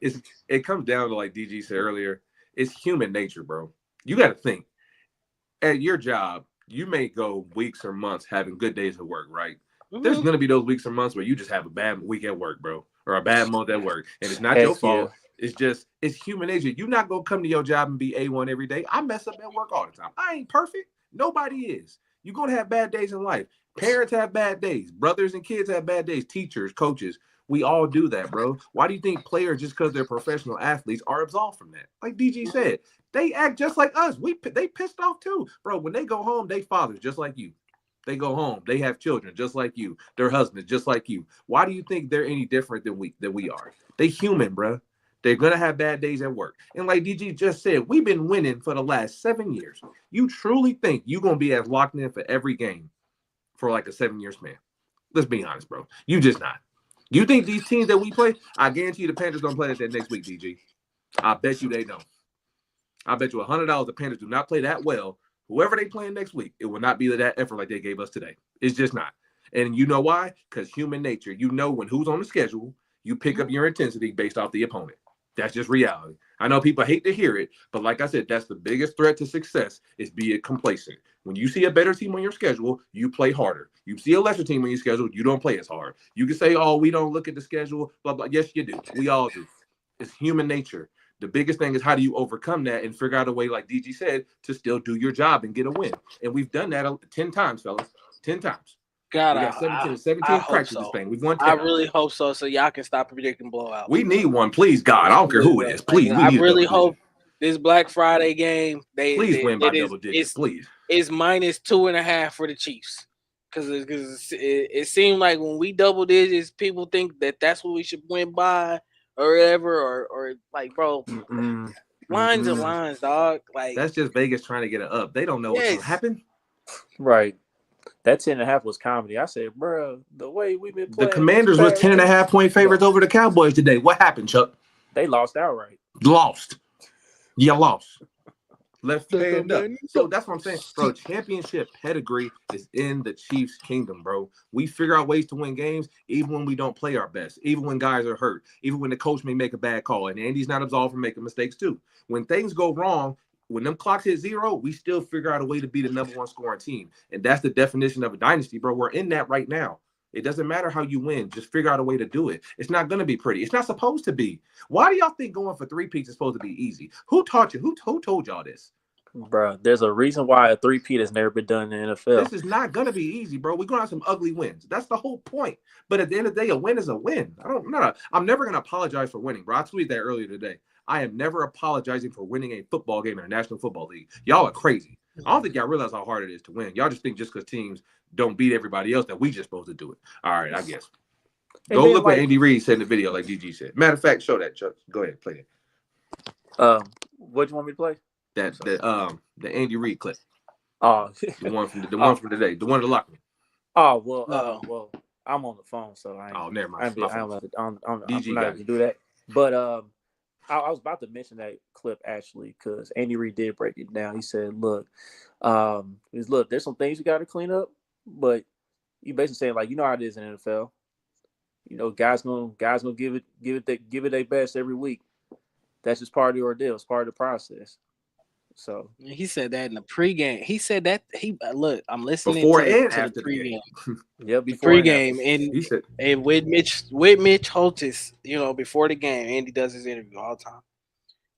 it comes down to like DG said earlier. It's human nature, bro. You got to think at your job. You may go weeks or months having good days at work, right? There's Mhm. gonna be those weeks or months where you just have a bad week at work, bro, or a bad month at work, and it's not your Heck yeah. fault. It's human nature. You're not gonna come to your job and be A1 every day. I mess up at work all the time. I ain't perfect. Nobody is. You're gonna have bad days in life. Parents have bad days. Brothers and kids have bad days. Teachers, coaches, we all do that, bro. Why do you think players, just because they're professional athletes, are absolved from that? Like DG said, they act just like us. They pissed off too, bro. When they go home, they fathers just like you. They go home. They have children just like you. Their husbands just like you. Why do you think they're any different than we are? They human, bro. They're gonna have bad days at work. And like DG just said, we've been winning for the last 7 years. You truly think you're gonna be as locked in for every game for like a 7-year span? Let's be honest, bro. You just not. You think these teams that we play? I guarantee you the Panthers don't play that next week, DG. I bet you they don't. I bet you $100 the Panthers do not play that well. Whoever they playing next week, it will not be that effort like they gave us today. It's just not. And you know why? Because human nature. You know when who's on the schedule, you pick up your intensity based off the opponent. That's just reality. I know people hate to hear it, but like I said, that's the biggest threat to success is being complacent. When you see a better team on your schedule, you play harder. You see a lesser team on your schedule, you don't play as hard. You can say, oh, we don't look at the schedule, blah, blah. Yes, you do. We all do. It's human nature. The biggest thing is how do you overcome that and figure out a way, like DG said, to still do your job and get a win. And we've done that 10 times, fellas. 10 times. God, We got 17 I hope cracks with this so. thing. We've won 10. I really hope so. So y'all can stop predicting blowouts. We need one, please, God. I don't care who it is. Please, we I need really a double hope this Black Friday game please win by double digits, please. It's minus 2.5 for the Chiefs because it seemed like when we double digits, people think that that's what we should win by or whatever or like, bro, lines are lines, dog. Like that's just Vegas trying to get it up. They don't know what's gonna happen. Right. That 10.5 was comedy. I said, bro, the way we've been playing. The Commanders was 10.5-point favorites over the Cowboys today. What happened, Chuck? They lost outright. Lost. You lost. Left hand up. So that's what I'm saying, bro. Championship pedigree is in the Chiefs' kingdom, bro. We figure out ways to win games even when we don't play our best, even when guys are hurt, even when the coach may make a bad call. And Andy's not absolved from making mistakes too. When things go wrong, when them clocks hit zero, we still figure out a way to be the number one scoring team. And that's the definition of a dynasty, bro. We're in that right now. It doesn't matter how you win. Just figure out a way to do it. It's not going to be pretty. It's not supposed to be. Why do y'all think going for 3 peats is supposed to be easy? Who taught you? Who told y'all this? Bro, there's a reason why a 3-peat has never been done in the NFL. This is not going to be easy, bro. We're going to have some ugly wins. That's the whole point. But at the end of the day, a win is a win. I'm never going to apologize for winning, bro. I tweeted that earlier today. I am never apologizing for winning a football game in a National Football League. Y'all are crazy. I don't think y'all realize how hard it is to win. Y'all just think just because teams don't beat everybody else that we just supposed to do it. All right, I guess. Go look what Andy Reid said in the video, like DG said. Matter of fact, show that, Chuck. Go ahead, play it. What do you want me to play? The Andy Reid clip. Oh, the one from today, the one in the locker room. Oh well, I'm on the phone, so I ain't. Never mind. I'm not going to do that. But I was about to mention that clip actually because Andy Reid did break it down. He said, "Look, there's some things you got to clean up, but you basically saying like you know how it is in the NFL. You know, guys gonna give it their best every week. That's just part of the ordeal. It's part of the process." So he said that in the pregame. He said that I'm listening before to and after the pregame. Yeah, before pregame and he said, and with Mitch Holtis, before the game, Andy does his interview all the time,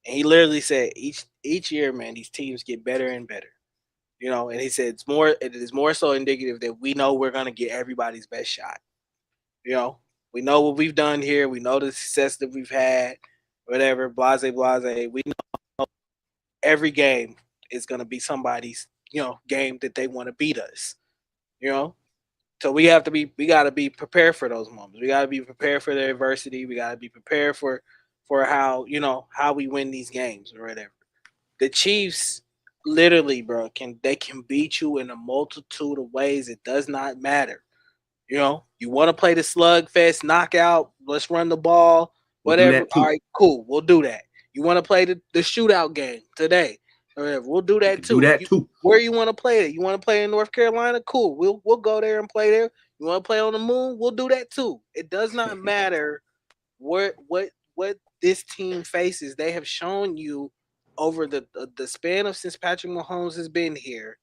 and he literally said each year, man, these teams get better and better, and he said it is more so indicative that we know we're gonna get everybody's best shot, we know what we've done here, we know the success that we've had, whatever, blase, we know every game is going to be somebody's, game that they want to beat us, So we got to be prepared for those moments. We got to be prepared for the adversity. We got to be prepared for how, how we win these games or whatever. The Chiefs literally, bro, can beat you in a multitude of ways. It does not matter. You want to play the slugfest, knockout, let's run the ball, whatever. All right, cool. We'll do that. You want to play the shootout game today? We'll do that too. Where you want to play it? You want to play in North Carolina? Cool. We'll go there and play there. You want to play on the moon? We'll do that too. It does not matter what this team faces. They have shown you over the span of since Patrick Mahomes has been here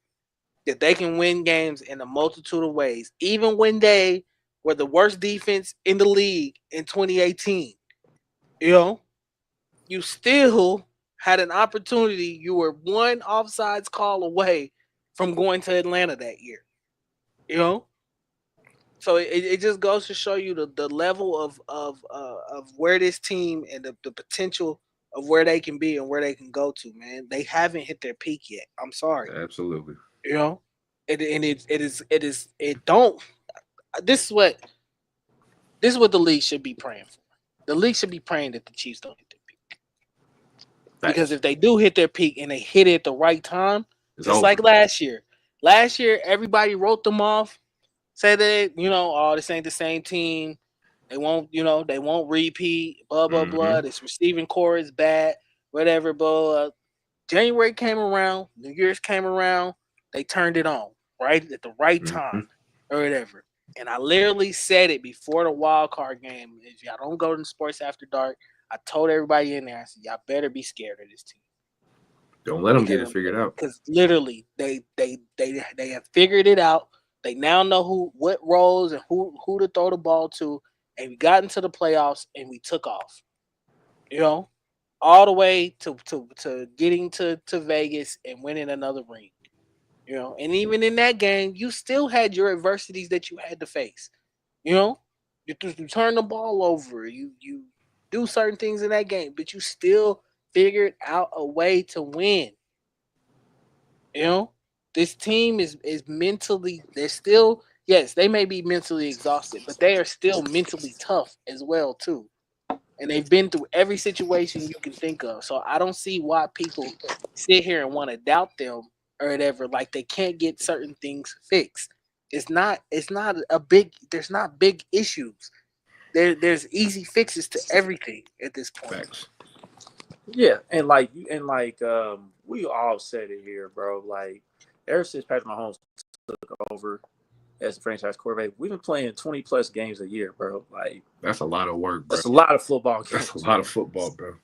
that they can win games in a multitude of ways, even when they were the worst defense in the league in 2018. You still had an opportunity. You were one offsides call away from going to Atlanta that year. So it just goes to show you the level of where this team and the potential of where they can be and where they can go to, man. They haven't hit their peak yet. I'm sorry. Absolutely. This is what the league should be praying for. The league should be praying that the Chiefs don't hit their peak. Because if they do hit their peak and they hit it at the right time, just like last year. Last year, everybody wrote them off, said that, this ain't the same team. They won't repeat, blah, blah, blah. This receiving core is bad, whatever, blah. January came around, New Year's came around, they turned it on, right? At the right time or whatever. And I literally said it before the wild card game. If y'all don't go to Sports After Dark, I told everybody in there, I said, y'all better be scared of this team. Don't let them get it figured out. Because literally, they have figured it out. They now know what roles and who to throw the ball to, and we got into the playoffs and we took off. You know, all the way to getting to Vegas and winning another ring. You know, and even in that game, you still had your adversities that you had to face. You know, you turn the ball over, you do certain things in that game, but you still figured out a way to win. You know, this team is mentally. They're still, yes, they may be mentally exhausted, but they are still mentally tough as well too. And they've been through every situation you can think of. So I don't see why people sit here and want to doubt them or whatever. Like they can't get certain things fixed. It's not a big. There's not big issues. There's easy fixes to everything at this point. Facts. Yeah, we all said it here, bro. Like ever since Patrick Mahomes took over as the franchise quarterback, we've been playing 20 plus games a year, bro. Like That's a lot of work, bro. that's a lot of football games. That's a lot of football, bro.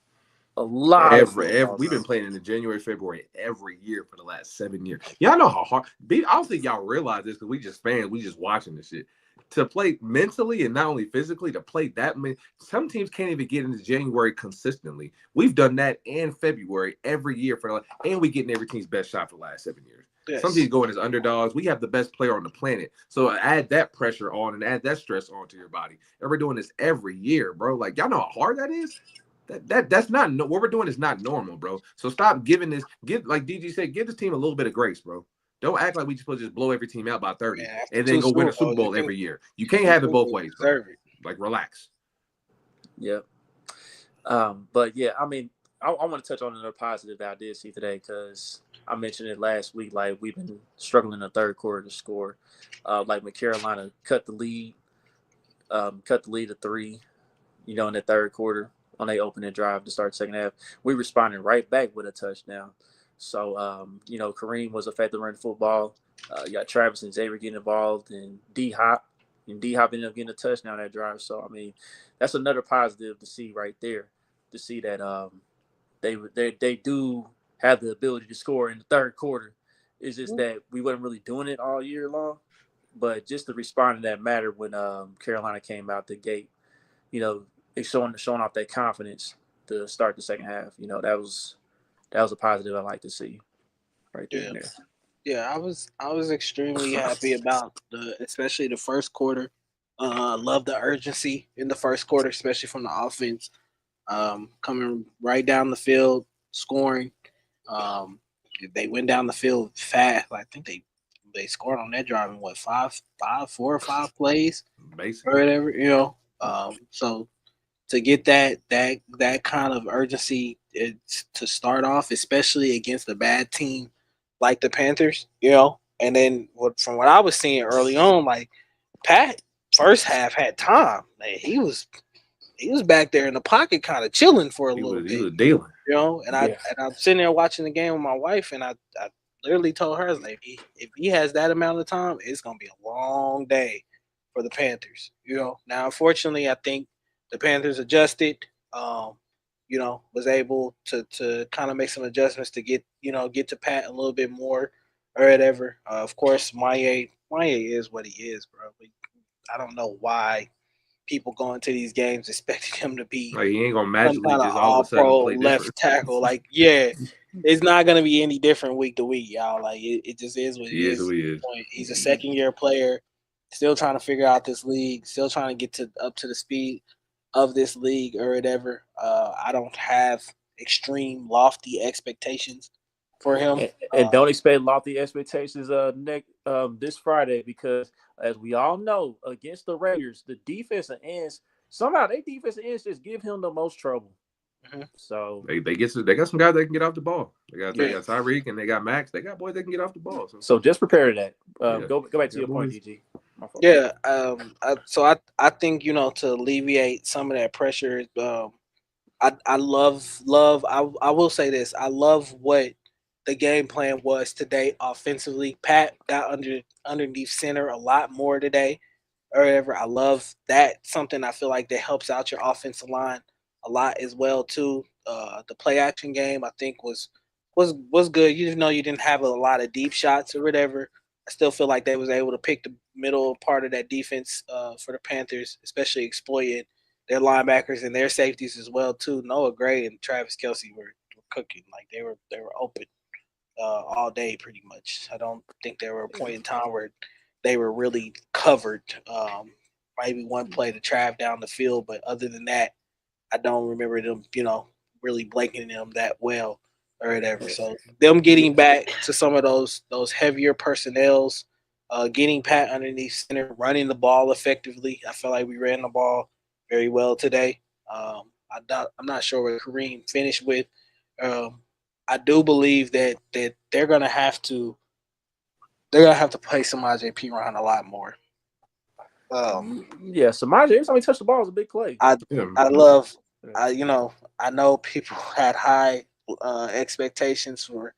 A lot of football. We've been playing in the January, February every year for the last 7 years. Y'all know how hard. I don't think y'all realize this because we just fans. We just watching this shit. To play mentally and not only physically, to play that many. Some teams can't even get into January consistently. We've done that in February every year and we getting every team's best shot for the last 7 years. Yes. Some teams going as underdogs. We have the best player on the planet. So add that pressure on and add that stress onto your body. And we're doing this every year, bro. Like, y'all know how hard that is? That's not what we're doing is not normal, bro. So stop giving this. Like DG said, give this team a little bit of grace, bro. Don't act like we supposed to just blow every team out by 30 and then go win a Super Bowl every year. You can't have it both ways, bro. Like, relax. Yeah. But yeah, I mean, I want to touch on another positive that I did see today because I mentioned it last week. Like we've been struggling in the third quarter to score. Like when Carolina cut the lead to 3, in the third quarter on their opening drive to start second half. We responded right back with a touchdown. So, Kareem was effective running the football. You got Travis and Xavier getting involved, and D-Hop. And D-Hop ended up getting a touchdown that drive. So, I mean, that's another positive to see right there, to see that they do have the ability to score in the third quarter. It's just that we wasn't really doing it all year long. But just to respond to that matter when Carolina came out the gate, it's showing off that confidence to start the second half. That was a positive I like to see right there. Yeah. Yeah, I was extremely happy about especially the first quarter. I love the urgency in the first quarter, especially from the offense. Coming right down the field, scoring. They went down the field fast. I think they scored on that drive in 4 or 5 plays, basically, or whatever. So to get that kind of urgency to start off, especially against a bad team like the Panthers, and then from what I was seeing early on, like Pat first half had time. Like, he was back there in the pocket, kind of chilling for a little bit. He was dealing, and I'm sitting there watching the game with my wife, and I literally told her, like, if he has that amount of time, it's gonna be a long day for the Panthers. Now unfortunately, I think the Panthers adjusted. Was able to kind of make some adjustments to get to Pat a little bit more or whatever. Of course, Maye is what he is, bro. I don't know why people go into these games expecting him to be like he ain't gonna magically some just all of a sudden all-pro play left different. tackle. Like, yeah, it's not gonna be any different week to week, y'all. Like it just is what it is. Who he is. He's a second-year player, still trying to figure out this league, still trying to get up to the speed of this league or whatever. I don't have extreme lofty expectations for him. And don't expect lofty expectations this Friday because, as we all know, against the Raiders, the defensive ends, somehow they defensive ends just give him the most trouble. Mm-hmm. So they got some guys that can get off the ball. They got Tyreek and they got Max. They got boys that can get off the ball. So just prepare to that. Go back to your point, DG. Yeah. I think to alleviate some of that pressure. I love. I will say this. I love what the game plan was today offensively. Pat got underneath center a lot more today. Or whatever. I love that. Something I feel like that helps out your offensive line a lot as well too. The play action game I think was good. You know you didn't have a lot of deep shots or whatever. I still feel like they was able to pick the middle part of that defense for the Panthers, especially exploiting their linebackers and their safeties as well too. Noah Gray and Travis Kelsey were cooking, like they were open all day pretty much. I don't think there were a point in time where they were really covered. Maybe one play to Trav down the field, but other than that, I don't remember them, really blanking them that well or whatever. So them getting back to some of those heavier personnels, getting Pat underneath center, running the ball effectively. I feel like we ran the ball very well today. I'm not sure what Kareem finished with. I do believe that they're gonna have to play Samaje Perine a lot more. Yeah, Samaje, every time he touched the ball, it was a big play. I Yeah. I love I know people had high expectations for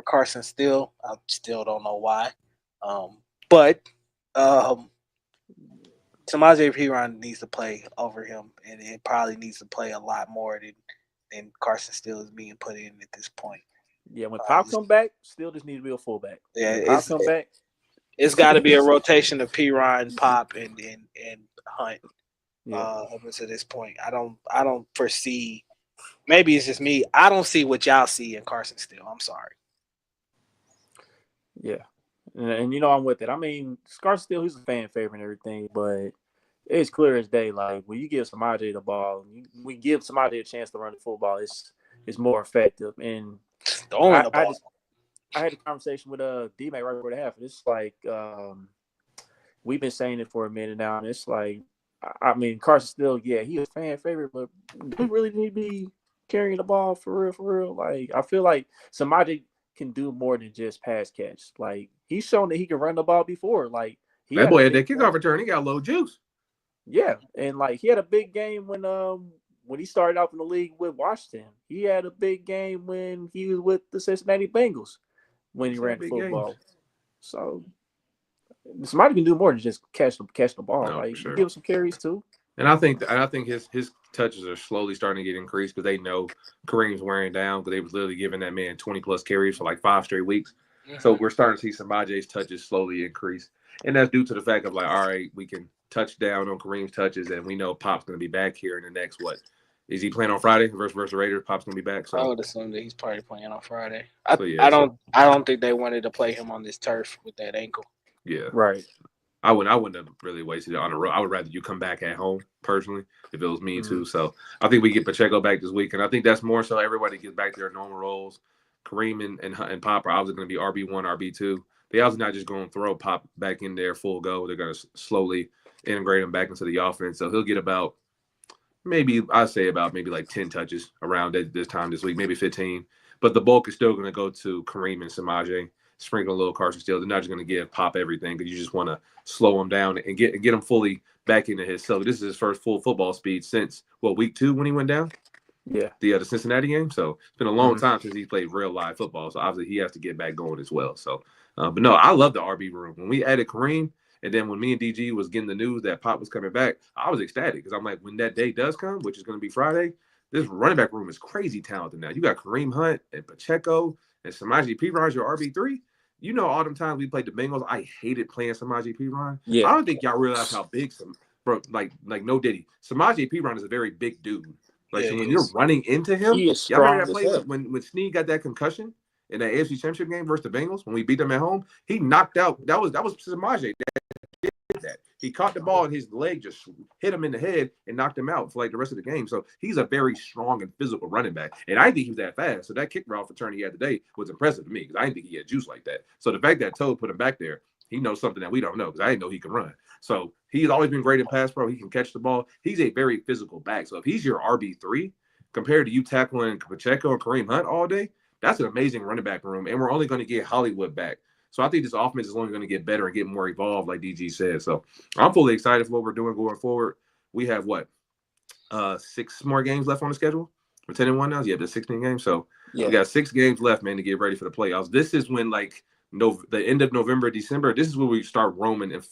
Carson Steele. I still don't know why, but um, Samaje Perine needs to play over him, and it probably needs to play a lot more than Carson Steele is being put in at this point. Yeah, when Pop come back, still just need to be a fullback. Yeah, When Pop come back, it's got to be a rotation of Perine, Pop, and Hunt. yeah, Up until this point, I don't foresee. Maybe it's just me. I don't see what y'all see in Carson Steele. I'm sorry. yeah. And I'm with it. I mean, Scar still he's a fan favorite and everything, but it's clear as day. Like when you give Samaje the ball, we give Samaje a chance to run the football. It's more effective. And Throwing I, the I ball. just I had a conversation with D-Mac right before the half. It's like we've been saying it for a minute now, and it's like I mean Carson still, yeah, he's a fan favorite, but do we really need to be carrying the ball for real, for real? Like I feel like somebody can do more than just pass catch. Like he's shown that he can run the ball before. Like he That had a boy had big that kickoff return. He got low juice. yeah, and like he had a big game when he started out in the league with Washington. He had a big game when he was with the Cincinnati Bengals when he He's had ran the big football. games. So somebody can do more than just catch the ball. No, for Like sure. give him some carries too. And I think his touches are slowly starting to get increased because they know Kareem's wearing down because they was literally giving that man 20 plus carries for like 5 straight weeks. So we're starting to see Samaje's touches slowly increase. And that's due to the fact of like, all right, we can touch down on Kareem's touches and we know Pop's gonna be back here in the next what? Is he playing on Friday versus the Raiders? Pop's gonna be back. I So would assume that he's probably playing on Friday. yeah, I don't think they wanted to play him on this turf with that ankle. yeah. Right. I wouldn't have really wasted it on the road. I would rather you come back at home personally if it was me too. So I think we get Pacheco back this week, and I think that's more so everybody gets back to their normal roles. Kareem and Pop are obviously going to be RB1, RB2. They also not just going to throw Pop back in there full go. They're going to slowly integrate him back into the offense. So he'll get about maybe like 10 touches around this time this week, maybe 15. But the bulk is still going to go to Kareem and Samaje. Sprinkle a little Carson Steele. They're not just going to give Pop everything because you just want to slow him down and get him fully back into his. So this is his first full football speed since week 2 when he went down. Yeah. The Cincinnati game. So it's been a long time since he played real live football. So obviously he has to get back going as well. So, but no, I love the RB room. When we added Kareem, and then when me and DG was getting the news that Pop was coming back, I was ecstatic because I'm like, when that day does come, which is going to be Friday, this running back room is crazy talented now. You got Kareem Hunt and Pacheco and Samaje Perine, your RB3. You know, all them times we played the Bengals, I hated playing Samaje Perine. Yeah. I don't think y'all realize how big like no diddy. Samaje Perine is a very big dude. Like, so when you're running into him, he is y'all remember strong that as play hell. when Snead got that concussion in that AFC Championship game versus the Bengals when we beat them at home? He knocked out. That was Samaje that did that. He caught the ball and his leg just hit him in the head and knocked him out for like the rest of the game. So he's a very strong and physical running back. And I didn't think he was that fast. So that kick route return he had today was impressive to me because I didn't think he had juice like that. So the fact that Toad put him back there, he knows something that we don't know because I didn't know he could run. So he's always been great in pass pro. He can catch the ball. He's a very physical back. So if he's your RB3 compared to you tackling Pacheco and Kareem Hunt all day, that's an amazing running back room. And we're only going to get Hollywood back. So I think this offense is only going to get better and get more evolved, like DG said. So I'm fully excited for what we're doing going forward. We have 6 more games left on the schedule? We're 10-1 now. Yeah, there's 16 games. So we got 6 games left, man, to get ready for the playoffs. This is when the end of November, December. This is when we start roaming and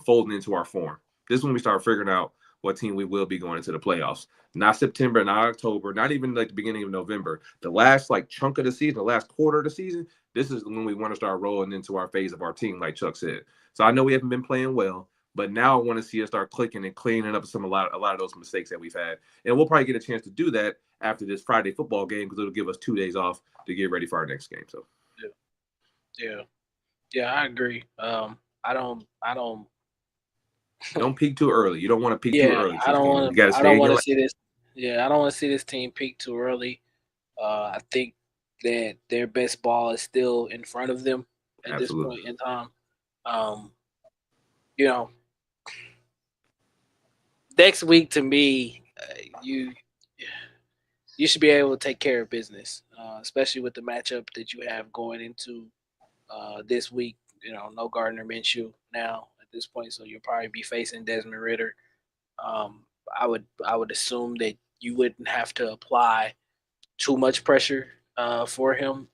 folding into our form. This is when we start figuring out what team we will be going into the playoffs. Not September, not October, not even like the beginning of November. The last like chunk of the season, the last quarter of the season, this is when we want to start rolling into our phase of our team, like Chuck said. So I know we haven't been playing well, but now I want to see us start clicking and cleaning up a lot of those mistakes that we've had. And we'll probably get a chance to do that after this Friday football game because it'll give us 2 days off to get ready for our next game. So Yeah, I agree. don't peak too early. You don't want to peak too Yeah, early. I Chiefs don't game. want You to. got to I stay don't in want your to lane. see this. Yeah, I don't want to see this team peak too early. I think that their best ball is still in front of them at this Absolutely. point in time. Um, you know, next week to me, you should be able to take care of business, especially with the matchup that you have going into this week. No Gardner Minshew now at this point, so you'll probably be facing Desmond Ritter. Um, I would assume that you wouldn't have to apply too much pressure for him.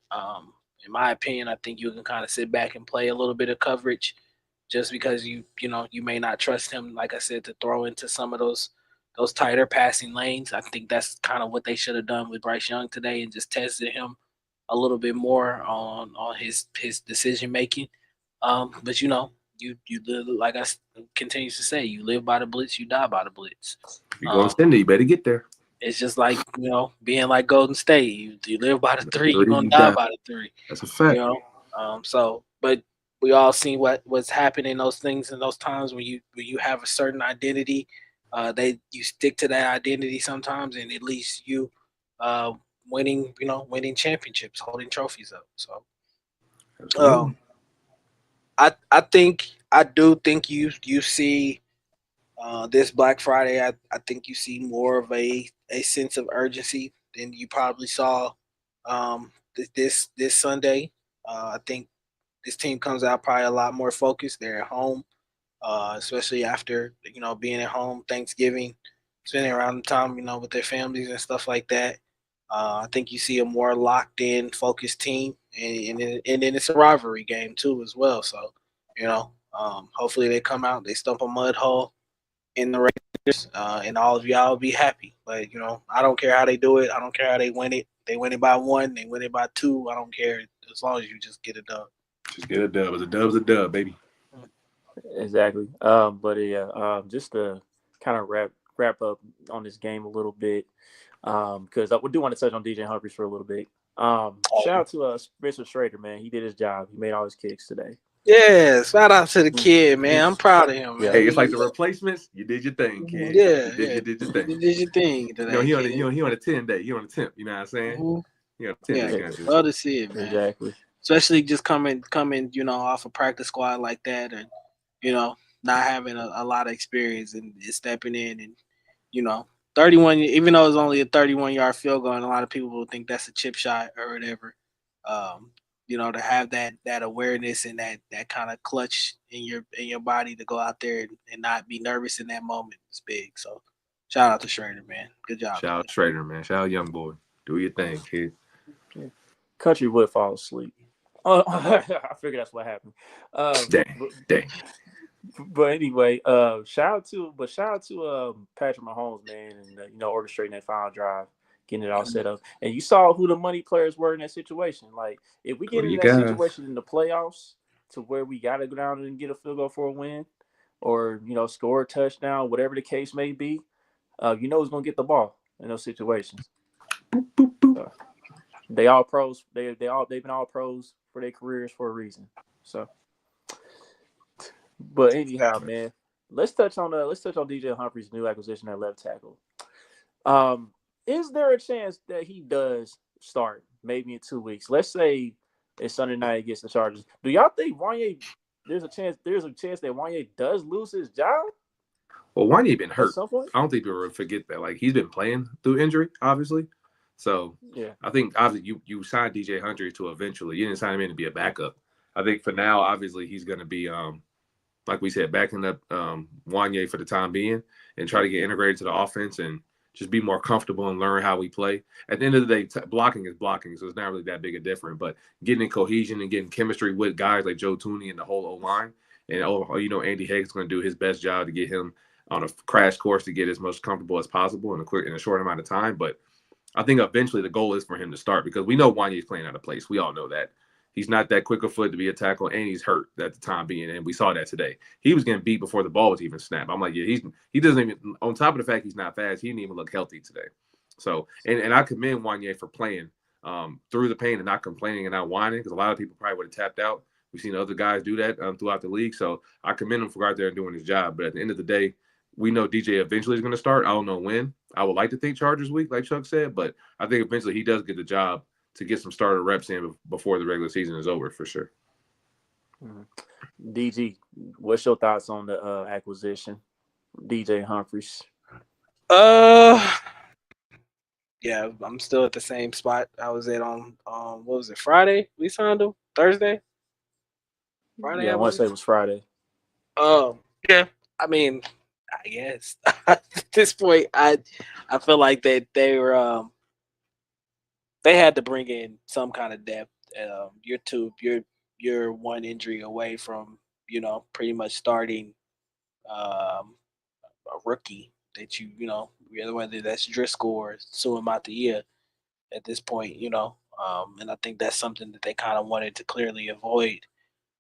In my opinion, I think you can kind of sit back and play a little bit of coverage, just because you may not trust him, like I said, to throw into some of those tighter passing lanes. I think that's kind of what they should have done with Bryce Young today and just tested him a little bit more on his decision making. But you live, like continues to say, you live by the blitz, you die by the blitz. If you're going to send it, you better get there. It's just like being like Golden State. You live by the three, you're gonna You die die. by the three. That's a You fact. know. But we all seen what's happening in those things in those times when you have a certain identity. You stick to that identity sometimes, and it leads you uh, winning championships, holding trophies up. So Absolutely. I do think you see this Black Friday. I think you see more of a sense of urgency than you probably saw this Sunday. I think this team comes out probably a lot more focused. They're at home, especially after being at home Thanksgiving, spending around the time with their families and stuff like that. I think you see a more locked in, focused team, and then it's a rivalry game too as well. So hopefully they come out, they stump a mud hole in the Raiders, and all of y'all will be happy. But I don't care how they do it. I don't care how they win it. They win it by 1, they win it by 2. I don't care as long as you just get it done. Just get a dub. A dub's a dub, baby. Exactly. But yeah, just to kind of wrap up on this game a little bit, because we do want to touch on DJ Humphries for a little bit. Shout out to Spencer Shrader, man. He did his job. He made all his kicks today. Yeah, shout out to the kid, man. I'm proud of him, man. Hey, it's like the replacements. You did your thing, kid. Yeah, You did your thing. You did your thing today, he on kid. he on a 10-day. You on a temp. You know what I'm saying? Mhm. You on a 10-day. Yeah, love to see it, man. Exactly. Especially just coming, off a practice squad like that, and not having a lot of experience and stepping in, and 31. Even though it's only a 31-yard field goal, and a lot of people will think that's a chip shot or whatever. Um, to have that awareness and that kind of clutch in your body to go out there and not be nervous in that moment is big. So shout out to Shrader, man. Good job. Shout out Shrader, man. Shout out young boy. Do your thing, kid. Yeah. Country would fall asleep. Oh, I figured that's what happened. Dang. But anyway, shout out to Patrick Mahomes, man, and orchestrating that final drive, getting it all set up. And you saw who the money players were in that situation. Like, if we get into that situation in the playoffs to where we got to go down and get a field goal for a win, or score a touchdown, whatever the case may be, who's gonna get the ball in those situations. Boop, boop, boop. They all pros. They've been all pros for their careers for a reason. So. But anyhow, man, let's touch on DJ Humphries' new acquisition at left tackle. Is there a chance that he does start maybe in 2 weeks? Let's say it's Sunday night against the Chargers. Do y'all think Wanye? There's a chance that Wanye does lose his job. Well, Wanye been hurt. At some point? I don't think people would forget that. Like, he's been playing through injury, obviously. So yeah, I think obviously you signed DJ Humphries to eventually. You didn't sign him in to be a backup. I think for now, obviously he's going to be like we said, backing up Wanye for the time being and try to get integrated to the offense and just be more comfortable and learn how we play. At the end of the day, blocking is blocking, so it's not really that big a difference. But getting in cohesion and getting chemistry with guys like Joe Tooney and the whole O-line, and Andy Haig's going to do his best job to get him on a crash course to get as much comfortable as possible in a short amount of time. But I think eventually the goal is for him to start because we know Wanye's playing out of place. We all know that. He's not that quick of foot to be a tackle, and he's hurt at the time being, and we saw that today. He was getting beat before the ball was even snapped. I'm like, yeah, he doesn't even, on top of the fact he's not fast, he didn't even look healthy today. So, and I commend Wanye for playing through the pain and not complaining and not whining because a lot of people probably would have tapped out. We've seen other guys do that throughout the league. So I commend him for out there and doing his job. But at the end of the day, we know DJ eventually is going to start. I don't know when. I would like to think Chargers week, like Chuck said, but I think eventually he does get the job to get some starter reps in before the regular season is over for sure. DG, what's your thoughts on the acquisition, DJ Humphries? Yeah, I'm still at the same spot I was at on what was it, Friday? We signed him Thursday. Friday, Yeah, I want to say it was Friday. Yeah. I mean, I guess at this point, I feel like that they were they had to bring in some kind of depth. You're one injury away from pretty much starting a rookie that whether that's Driscoll or Suamataia at this point, and I think that's something that they kind of wanted to clearly avoid.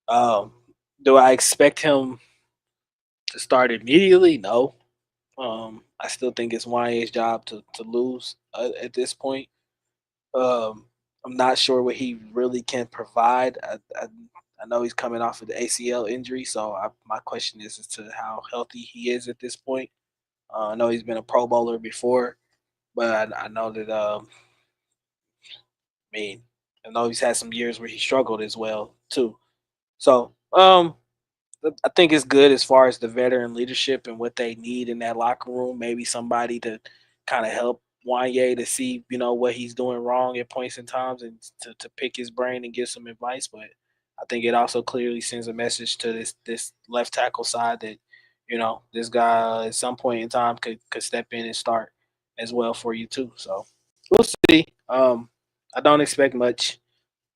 Do I expect him to start immediately? No. I still think it's Wanye's job to lose at this point. I'm not sure what he really can provide. I know he's coming off of the ACL injury, so my question is as to how healthy he is at this point. I know he's been a Pro Bowler before, but I know that I know he's had some years where he struggled as well too. So I think it's good as far as the veteran leadership and what they need in that locker room. Maybe somebody to kind of help Wanye to see, what he's doing wrong at points in times and to pick his brain and give some advice. But I think it also clearly sends a message to this left tackle side that, this guy at some point in time could step in and start as well for you too. So we'll see. I don't expect much.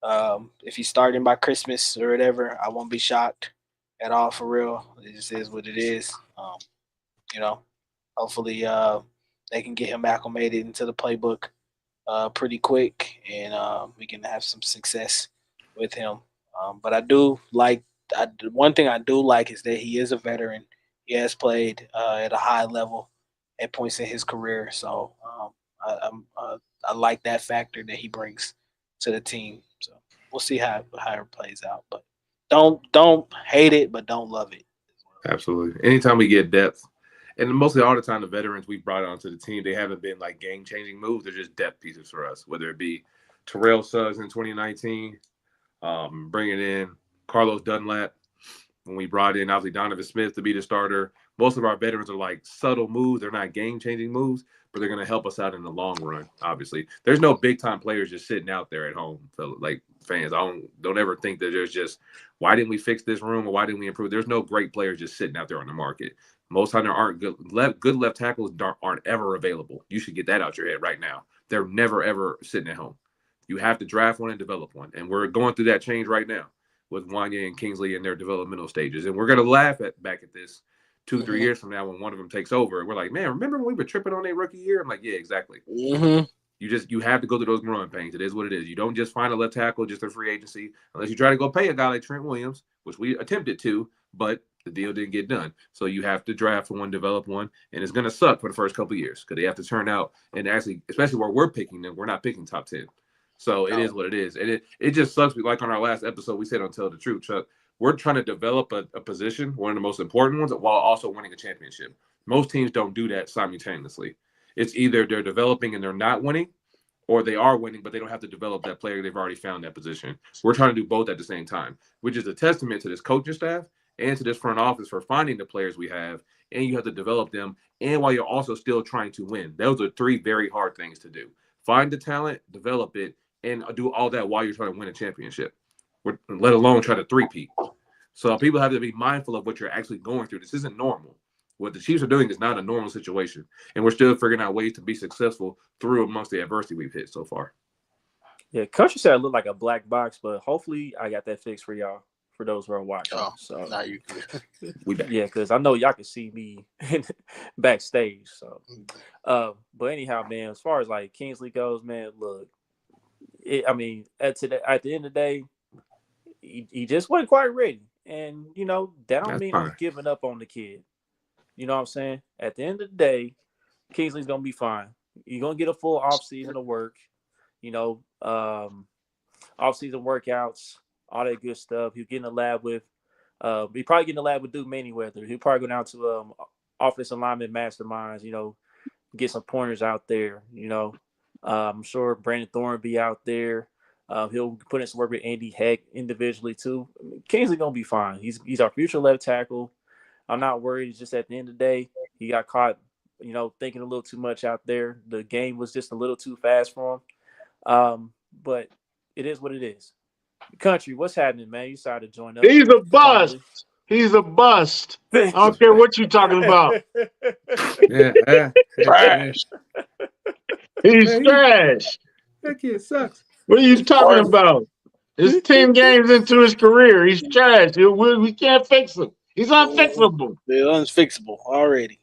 If he's starting by Christmas or whatever, I won't be shocked at all for real. It just is what it is. You know, hopefully they can get him acclimated into the playbook pretty quick, and we can have some success with him. But I do like one thing I do like is that he is a veteran. He has played at a high level at points in his career, so I like that factor that he brings to the team. So we'll see how it plays out. But don't hate it, but don't love it. Absolutely. Anytime we get depth, and mostly all the time the veterans we brought onto the team, they haven't been like game-changing moves. They're just depth pieces for us, whether it be Terrell Suggs in 2019, bringing in Carlos Dunlap when we brought in obviously Donovan Smith to be the starter. Most of our veterans are like subtle moves. They're not game-changing moves, but they're going to help us out in the long run, obviously. There's no big-time players just sitting out there at home. So, like fans, don't ever think that there's just, why didn't we fix this room or why didn't we improve? There's no great players just sitting out there on the market. Most time there aren't good left tackles aren't ever available. You should get that out your head right now. They're never, ever sitting at home. You have to draft one and develop one. And we're going through that change right now with Wanye and Kingsley in their developmental stages. And we're going to laugh back at this 2-3 years from now when one of them takes over. And we're like, man, remember when we were tripping on their rookie year? I'm like, yeah, exactly. Mm-hmm. You have to go through those growing pains. It is what it is. You don't just find a left tackle just a free agency unless you try to go pay a guy like Trent Williams, which we attempted to, but the deal didn't get done. So you have to draft one, develop one, and it's going to suck for the first couple of years because they have to turn out and actually, especially where we're picking them, we're not picking top 10. So it is what it is. And it just sucks. Like on our last episode, we said on Tell the Truth, Chuck, we're trying to develop a position, one of the most important ones, while also winning a championship. Most teams don't do that simultaneously. It's either they're developing and they're not winning, or they are winning, but they don't have to develop that player. They've already found that position. We're trying to do both at the same time, which is a testament to this coaching staff and to this front office for finding the players we have, and you have to develop them, and while you're also still trying to win. Those are three very hard things to do. Find the talent, develop it, and do all that while you're trying to win a championship, let alone try to three-peat. So people have to be mindful of what you're actually going through. This isn't normal. What the Chiefs are doing is not a normal situation, and we're still figuring out ways to be successful through amongst the adversity we've hit so far. Yeah, Country said I look like a black box, but hopefully I got that fixed for y'all for those who are watching. Oh, So now you. We back. yeah, because I know y'all can see me backstage. So, but anyhow, man, as far as like Kingsley goes, man, look, I mean, at the end of the day, he just wasn't quite ready, and that don't That's mean I'm fine. giving up on the kid. You know what I'm saying? At the end of the day, Kingsley's gonna be fine. You're gonna get a full off season of work. You know, off season workouts, all that good stuff. He'll get in the lab with. He probably get in the lab with Duke Manyweather. He'll probably go down to office alignment masterminds. Get some pointers out there. I'm sure Brandon Thorne be out there. He'll put in some work with Andy Heck individually too. I mean, Kingsley gonna be fine. He's our future left tackle. I'm not worried. It's just at the end of the day, he got caught, thinking a little too much out there. The game was just a little too fast for him. But it is what it is. Country, what's happening, man? You decided to join up. He's a bust. Finally. He's a bust. I don't care what you're talking about. Yeah. Trash. He's Man, trash. that kid sucks. What are you talking Horrible. about? It's 10 games into his career. He's trash. We can't fix him. He's unfixable. They're unfixable already.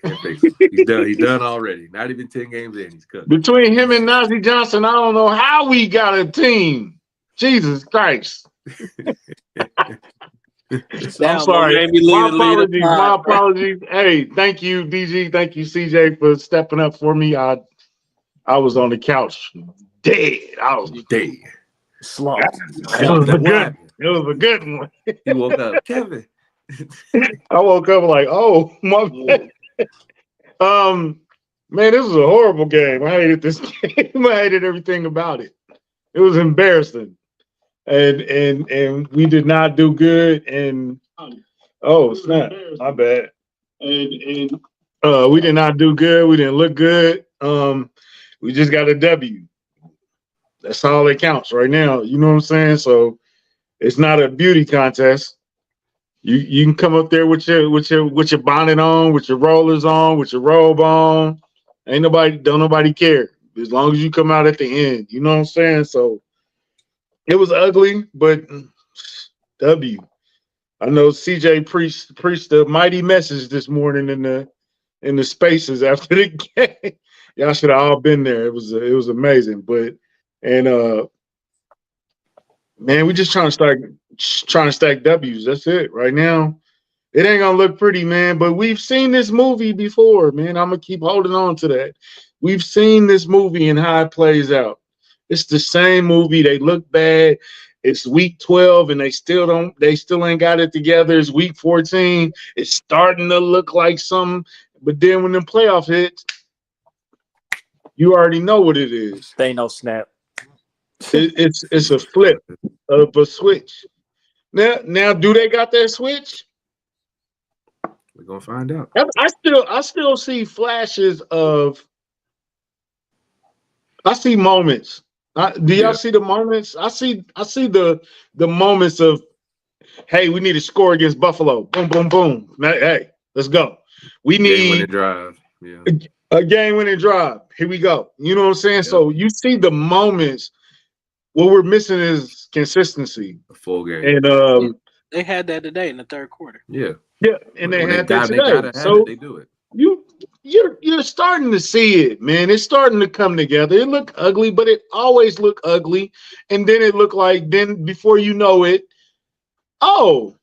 Can't fix it. He's done. He's done already. Not even 10 games in. He's cooked. Between him and Najee Johnson, I don't know how we got a team. Jesus Christ. I'm sorry. My apologies. My apologies. Hey, thank you, DG. Thank you, CJ, for stepping up for me. I was on the couch dead. I was dead. Slumped. It was a good one. He woke up. Kevin. I woke up like, oh my bad. Man, this was a horrible game. I hated this game. I hated everything about it. It was embarrassing. And we did not do good. And oh snap, my bad. And we did not do good. We didn't look good. We just got a W. That's all that counts right now. You know what I'm saying? So it's not a beauty contest. You can come up there with your bonnet on, with your rollers on, with your robe on. Don't nobody care. As long as you come out at the end. You know what I'm saying? So it was ugly, but W. I know CJ preached a mighty message this morning in the spaces after the game. Y'all should have all been there. It was amazing. Man, we just trying to stack W's. That's it. Right now, it ain't gonna look pretty, man. But we've seen this movie before, man. I'm gonna keep holding on to that. We've seen this movie and how it plays out. It's the same movie. They look bad. It's week 12 and they still ain't got it together. It's week 14. It's starting to look like something. But then when the playoff hits, you already know what it is. They no snap. It's a flip of a switch. Now, do they got that switch? We're gonna find out. I still see flashes of. I see moments. Do y'all see the moments? I see the moments of, hey, we need to score against Buffalo. Boom, boom, boom. Hey, let's go. We need game-winning drive. Yeah. A game-winning drive. Here we go. You know what I'm saying? Yep. So you see the moments. What we're missing is consistency. A full game. And they had that today in the third quarter. Yeah. Yeah, and they had that today. So they do it. You're starting to see it, man. It's starting to come together. It looked ugly, but it always looked ugly. And then it looked like, then before you know it, oh,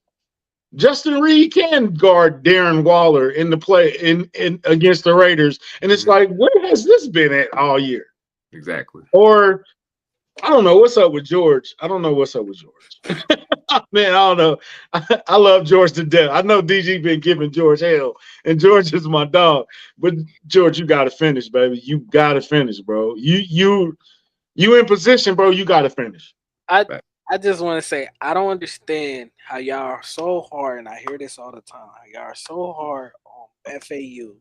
Justin Reed can guard Darren Waller in the play in against the Raiders. And it's like, where has this been at all year? Exactly. Or I don't know what's up with George. Man, I don't know. I love George to death. I know DG been giving George hell, and George is my dog. But George, you gotta finish, baby. You gotta finish, bro. You in position, bro. You gotta finish. I just want to say I don't understand how y'all are so hard, and I hear this all the time. How y'all are so hard on FAU,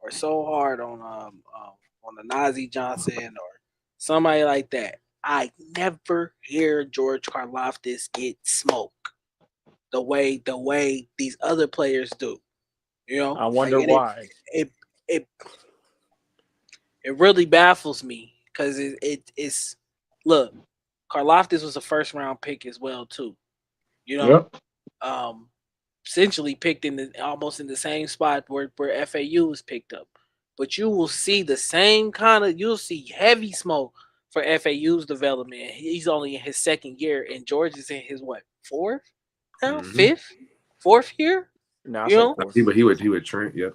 or so hard on the Najee Johnson or somebody like that. I never hear George Karlaftis get smoke the way these other players do. You know, I wonder why. It really baffles me because it's look, Karlaftis was a first round pick as well too. You know, Yep. essentially picked in almost in the same spot where FAU was picked up. But you will see the same kind of you'll see heavy smoke for FAU's development. He's only in his second year, and George is in his what fourth now, Mm-hmm. fifth, fourth year. No, I You say know, fourth. He would Trent. Yep.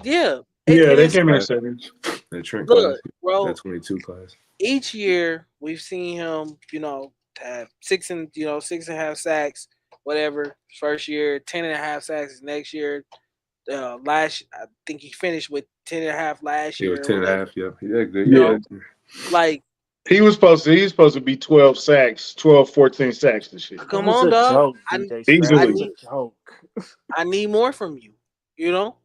Yeah, Yeah, and they it's came in like, second. That Trent class. look, bro. That 22 class. Each year we've seen him, have 6.5 sacks, whatever. First year, 10.5 sacks next year. I think he finished with 10.5 last It was year or 10 and a whatever. half. Yep. Yeah, good. You Yeah. know, like, He's supposed to be 12 sacks, 12, 14 sacks this year. That come was on, a dog. joke, I DJ Stroud. I That Easily. was a need joke. I need more from you.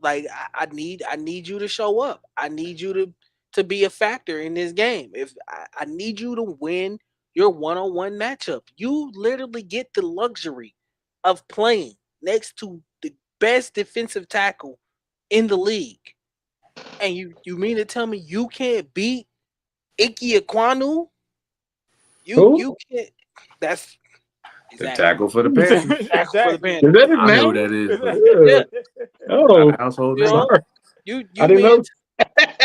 Like I need you to show up. I need you to be a factor in this game. If I need you to win your one-on-one matchup. You literally get the luxury of playing next to the best defensive tackle in the league. And you mean to tell me you can't beat Ike Ekwonu? You Who? you can't that's The exactly. tackle for the Panthers. Tackle for the Exactly. Is Panthers. that his I know who name? that is, but Yeah. Yeah. not a Oh, household You name. know? sorry. You I you didn't mean know. to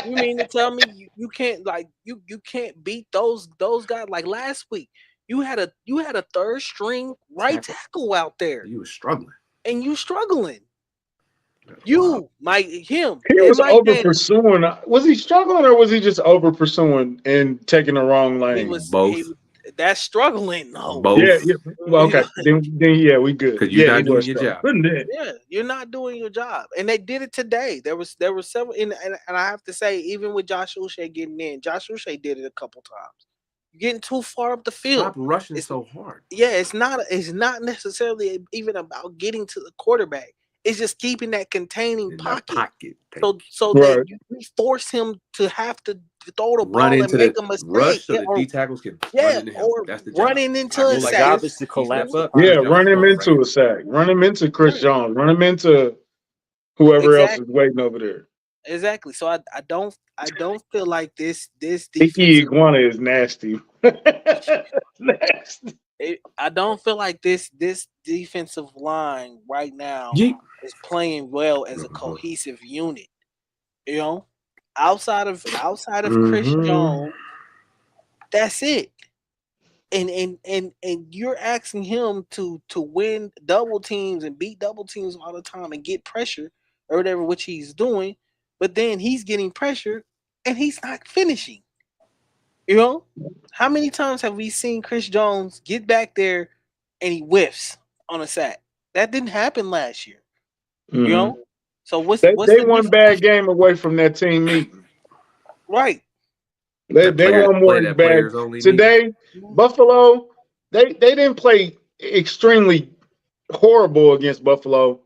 You mean to tell me you can't like you can't beat those guys like last week? You had a third string right Tackle. tackle out there, You was struggling. and you struggling. That's wild. You Mike him He and was Mike over Daniel. pursuing. Was he struggling or was he just over pursuing and taking the wrong He lane? was he Both. was that's struggling. No, Yeah, Both. yeah. Well, okay. Then yeah, we good. Because you're Yeah, he not doing was your struggling. job. yeah, you're not doing your job, and they did it today. There was several, and I have to say, even with Josh Uche getting in, Josh Uche did it a couple times. You're getting too far up the field. Stop rushing It's so hard. Yeah, it's not necessarily even about getting to the quarterback. It's just keeping that containing In the pocket pocket. so that Right. you force him to have to throw the Run ball and into make the a mistake. rush so the D tackles can run Yeah, into him. or That's the job. running into I a go The like sack. job is this. to He collapse step the up. Yeah, Chris pocket. Jones run is him going right into at a him. sack. Run him into Chris Right. Jones. Run him into whoever else is Exactly. waiting over there. Exactly. So I don't feel like this Icky defensive Iguana is nasty. Nasty. I don't feel like this defensive line right now Yeet. is playing well as a cohesive unit. You know, outside of Chris Mm-hmm. Jones, that's it. And you're asking him to win double teams and beat double teams all the time and get pressure or whatever, which he's doing, but then he's getting pressure and he's not finishing. You know, how many times have we seen Chris Jones get back there and he whiffs on a sack? That didn't happen last year. You Mhm. know, so what's They what's they the one difference? bad game away from that team meeting. Right. They So won Play one that bad players only meeting. today. Buffalo, they didn't play extremely horrible against Buffalo,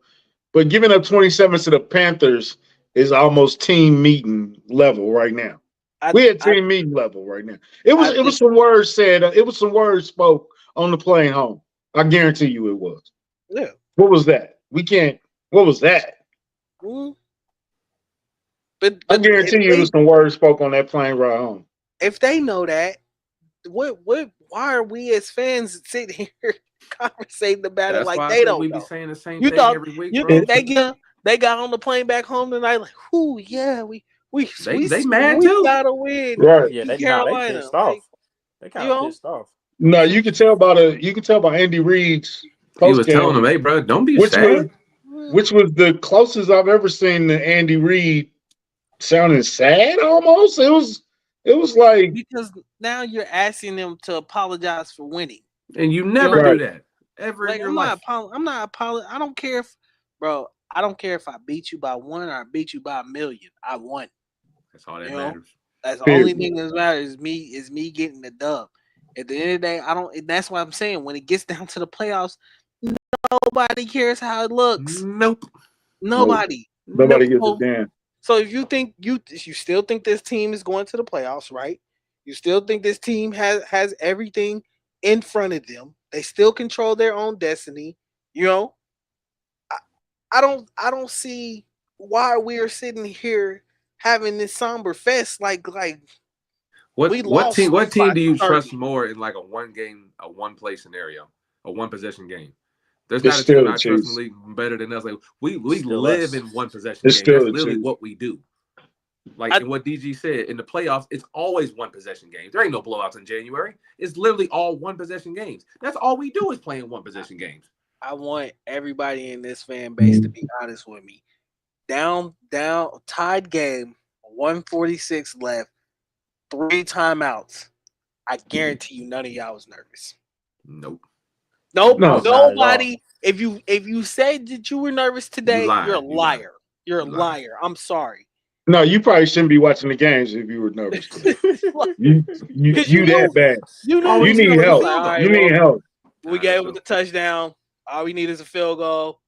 but giving up 27 to the Panthers is almost team meeting level right now. I We at I team meeting level right now. It was I it was just some words said. It was some words spoke on the plane home. I guarantee you it was. yeah. What was that? We can't. What was that? Mm. But I but if guarantee you it they was some words spoke on that plane ride home. if they know that, what why are we as fans sitting here conversating about it That's like why I they said don't we be know? saying the same You thing thought every week, you bro. It, they got on the plane back home tonight like, whoo, yeah, we we They mad we too. got a win right. Yeah, in they Carolina. pissed off. Like, They you kind of know, pissed off. No, you can tell by Andy Reid's He post was telling them, game, hey, bro, don't be which was sad. mm, which was the closest I've ever seen to Andy Reid sounding sad almost. It was like because now you're asking them to apologize for winning. And you You never know, do right. that ever in like your life. I'm not I don't care if, bro. I don't care if I beat you by one or I beat you by a million. I won. That's all You that know, matters. that's the only Period. thing that matters is me getting the dub. At the end of the day, I don't. And that's what I'm saying. When it gets down to the playoffs, nobody cares how it looks. Nope. Nope. Nobody. Nobody Nope. gives a So, damn. so if you think you still think this team is going to the playoffs, right? You still think this team has everything in front of them. They still control their own destiny. You know, I, I don't see why we're sitting here having this somber fest like we What team lost what by team do you trust 30. more in like a one play scenario, a one possession game? There's It's not a still team the I trust in Chiefs. the league better than us. Like we Still live us. in one possession It's games. still That's the literally Chiefs. what we do. And what DG said in the playoffs, it's always one possession games. There ain't no blowouts in January. It's literally all one possession games. That's all we do is playing one possession games. I want everybody in this fan base to be honest with me. Down, tied game, 146 left, 3 timeouts. I guarantee you, none of y'all was nervous. Nope. Nope, No. nobody. If you said that you were nervous today, lying. you're a You lying. liar. You're a liar. I'm sorry. No, you probably shouldn't be watching the games if you were nervous. You Because you that knew, bad. you knew Always You it was need coming. know It's help. like, all right, You need well, help. we gave up the touchdown. All we need is a field goal.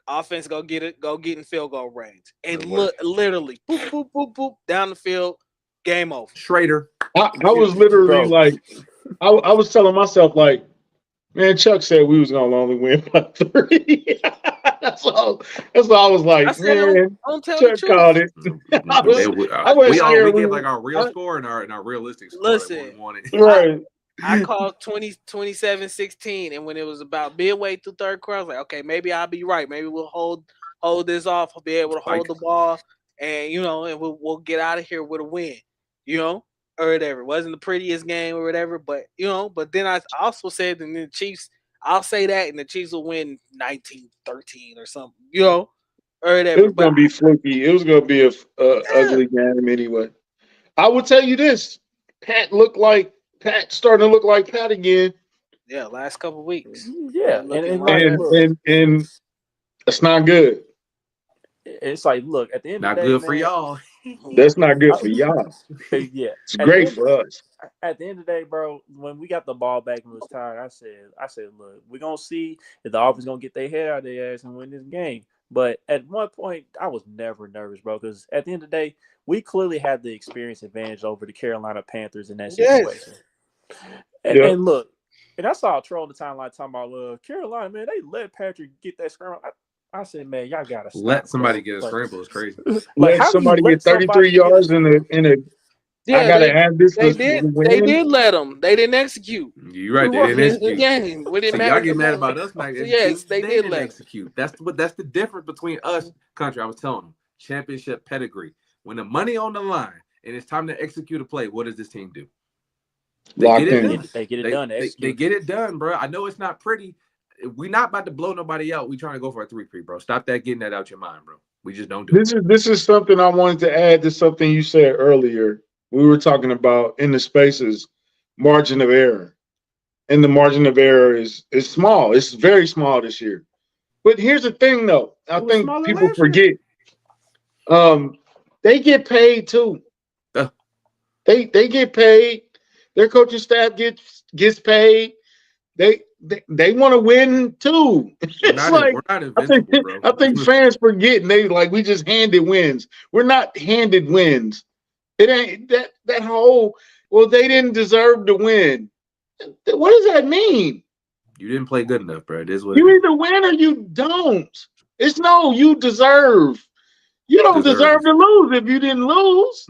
Offense go get it. Go get in field goal range. And look, literally, boop, boop, boop, boop, down the field. Game over. Shrader. I was literally Bro. like, I was telling myself like, man, Chuck said we was gonna only win by 3. That's all I was I like, said, man. don't tell the Chuck truth. called it. I wasn't scared. We gave like our real score and our realistic score that Listen, we wanted. Right. I called 27-16, and when it was about midway through third quarter, I was like, okay, maybe I'll be right. Maybe we'll hold this off, be able to hold the ball, and and we'll get out of here with a win, or whatever. It wasn't the prettiest game or whatever, but but then I also said that the Chiefs, I'll say that, and the Chiefs will win 19-13 or something, or whatever. It was gonna be fluky. It was gonna be a ugly game anyway. I will tell you this: Pat starting to look like Pat again. Yeah, last couple weeks. Yeah, looking and like like, look, And it's not good. it's like, look, at the end Not of the day, good man, for y'all. That's not good for y'all. yeah, It's great for us. at the end of the day, bro, when we got the ball back and it was tired, I said, look, we're gonna see if the offense gonna get their head out of their ass and win this game. But at one point, I was never nervous, bro, because at the end of the day, we clearly had the experience advantage over the Carolina Panthers in that situation. And look, and I saw a troll on the timeline talking about Carolina, man, they let Patrick get that scramble. I said, man, y'all gotta stop. Let somebody bro. get a scramble is crazy. Like, Let somebody get 33 yards in a. Yeah, I gotta have this. They did let them. They didn't execute. You're right. They didn't execute. Game. So y'all get mad about us not executing. Yes, they did didn't execute. That's the difference between us, country. I was telling them, championship pedigree. When the money on the line and it's time to execute a play, what does this team do? They get it done. They get it done. They get it done, bro. I know it's not pretty. We're not about to blow nobody out. We trying to go for a 3-3, bro. Stop getting that out your mind, bro. We just don't do it. This is something I wanted to add to something you said earlier. We were talking about in the spaces margin of error, and the margin of error is small. It's very small this year. But here's the thing, though. I think people forget. They get paid too. They get paid. Their coaching staff gets paid. They want to win too. It's like we're not invincible, bro. I think fans forget we just handed wins. We're not handed wins. It ain't that whole. Well, they didn't deserve to win. What does that mean? You didn't play good enough, bro. It is what you either win or you don't. It's no, you deserve. You don't deserve to lose if you didn't lose.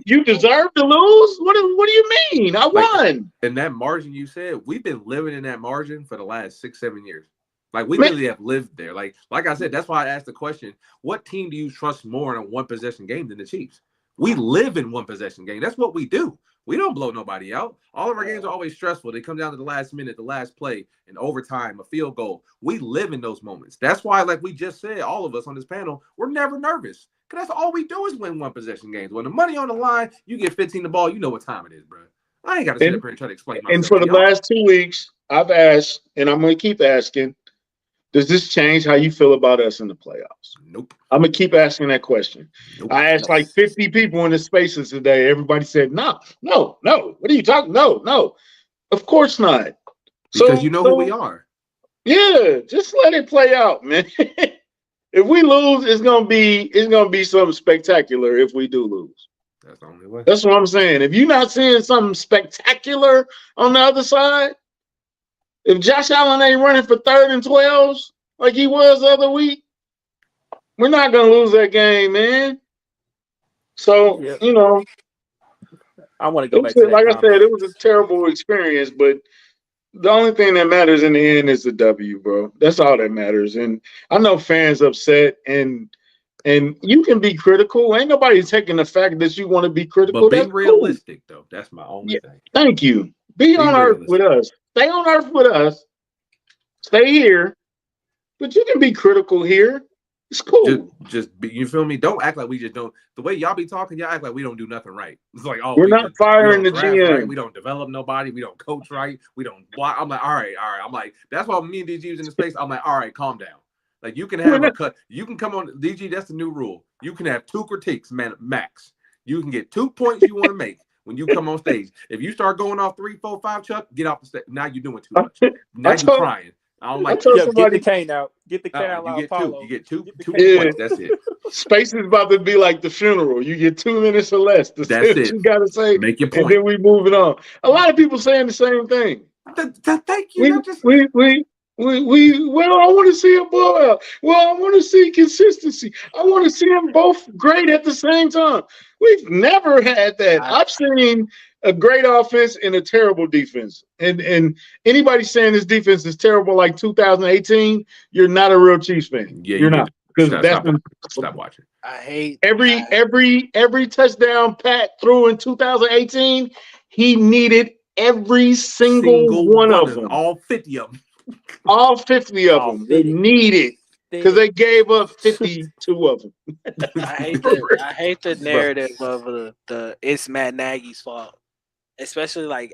You deserve to lose? What do you mean? I won. And that margin you said, we've been living in that margin for the last 6-7 years. Like we literally have lived there. Like I said, that's why I asked the question: what team do you trust more in a one possession game than the Chiefs? We live in one possession game. That's what we do. We don't blow nobody out. All of our games are always stressful. They come down to the last minute, the last play, an overtime, a field goal. We live in those moments. That's why, like we just said, all of us on this panel, we're never nervous. Because that's all we do is win one possession games. When the money on the line, you get 15 the ball, you know what time it is, bro. I ain't got to sit up here and try to explain myself. And for the last 2 weeks, I've asked, and I'm going to keep asking, does this change how you feel about us in the playoffs? Nope. I'm going to keep asking that question. Nope. I asked like 50 people in the spaces today. Everybody said, no. What are you talking? No. Of course not. Because you know who we are. Yeah, just let it play out, man. If we lose, it's gonna be something spectacular if we do lose. That's the only way. That's what I'm saying. If you're not seeing something spectacular on the other side, if Josh Allen ain't running for 3rd and 12s like he was the other week, we're not gonna lose that game, man. So I want to go back to that like I said, it was a terrible experience, but the only thing that matters in the end is the W, bro. That's all that matters. And I know fans upset, and you can be critical. Ain't nobody taking the fact that you want to be critical. But be That's cool. realistic, though. That's my only Yeah, thing. thank you. Be Be on Earth with realistic. us. Stay on Earth with us. Stay here, but you can be critical here. It's cool. Just be, you feel me? Don't act like we just don't. The way y'all be talking, y'all act like we don't do nothing right. It's like, oh, We're not we firing don't the draft right, we GM. don't develop nobody, we don't coach right, we don't. I'm like, all right. I'm like, that's why me and DG was in the space. I'm like, all right, calm down. Like you can We're have a not. cut. You can come on DG. That's the new rule. You can have 2 critiques, man, max. You can get 2 points you want to make when you come on stage. If you start going off 3, 4, 5, Chuck, get off the stage. Now you're doing too much. Now I you're told crying. I don't I like told that. Yeah, get the somebody, cane out. Get the cane out, You get 2. Apollo. You get two Get the two cane yeah, points. That's it. space is about to be like the funeral. You get 2 minutes or less to say That's what it. you got to say, Make your and point. then we moving on. A lot of people saying the same thing. Thank you. We Y'all just we we we well, I want to see a blowout. Well, I want to see consistency. I want to see them both great at the same time. We've never had that. I I've seen a great offense and a terrible defense. And anybody saying this defense is terrible like 2018, you're not a real Chiefs fan. yeah, You're you need not, to because that's stop watching. I hate every touchdown Pat threw in 2018, he needed every single Single one one of of them, them. all 50 of them. All 50 of All them were fitted. needed because Fitted. they gave up 52 of them. I hate the Bro. narrative of the it's Matt Nagy's fault, especially like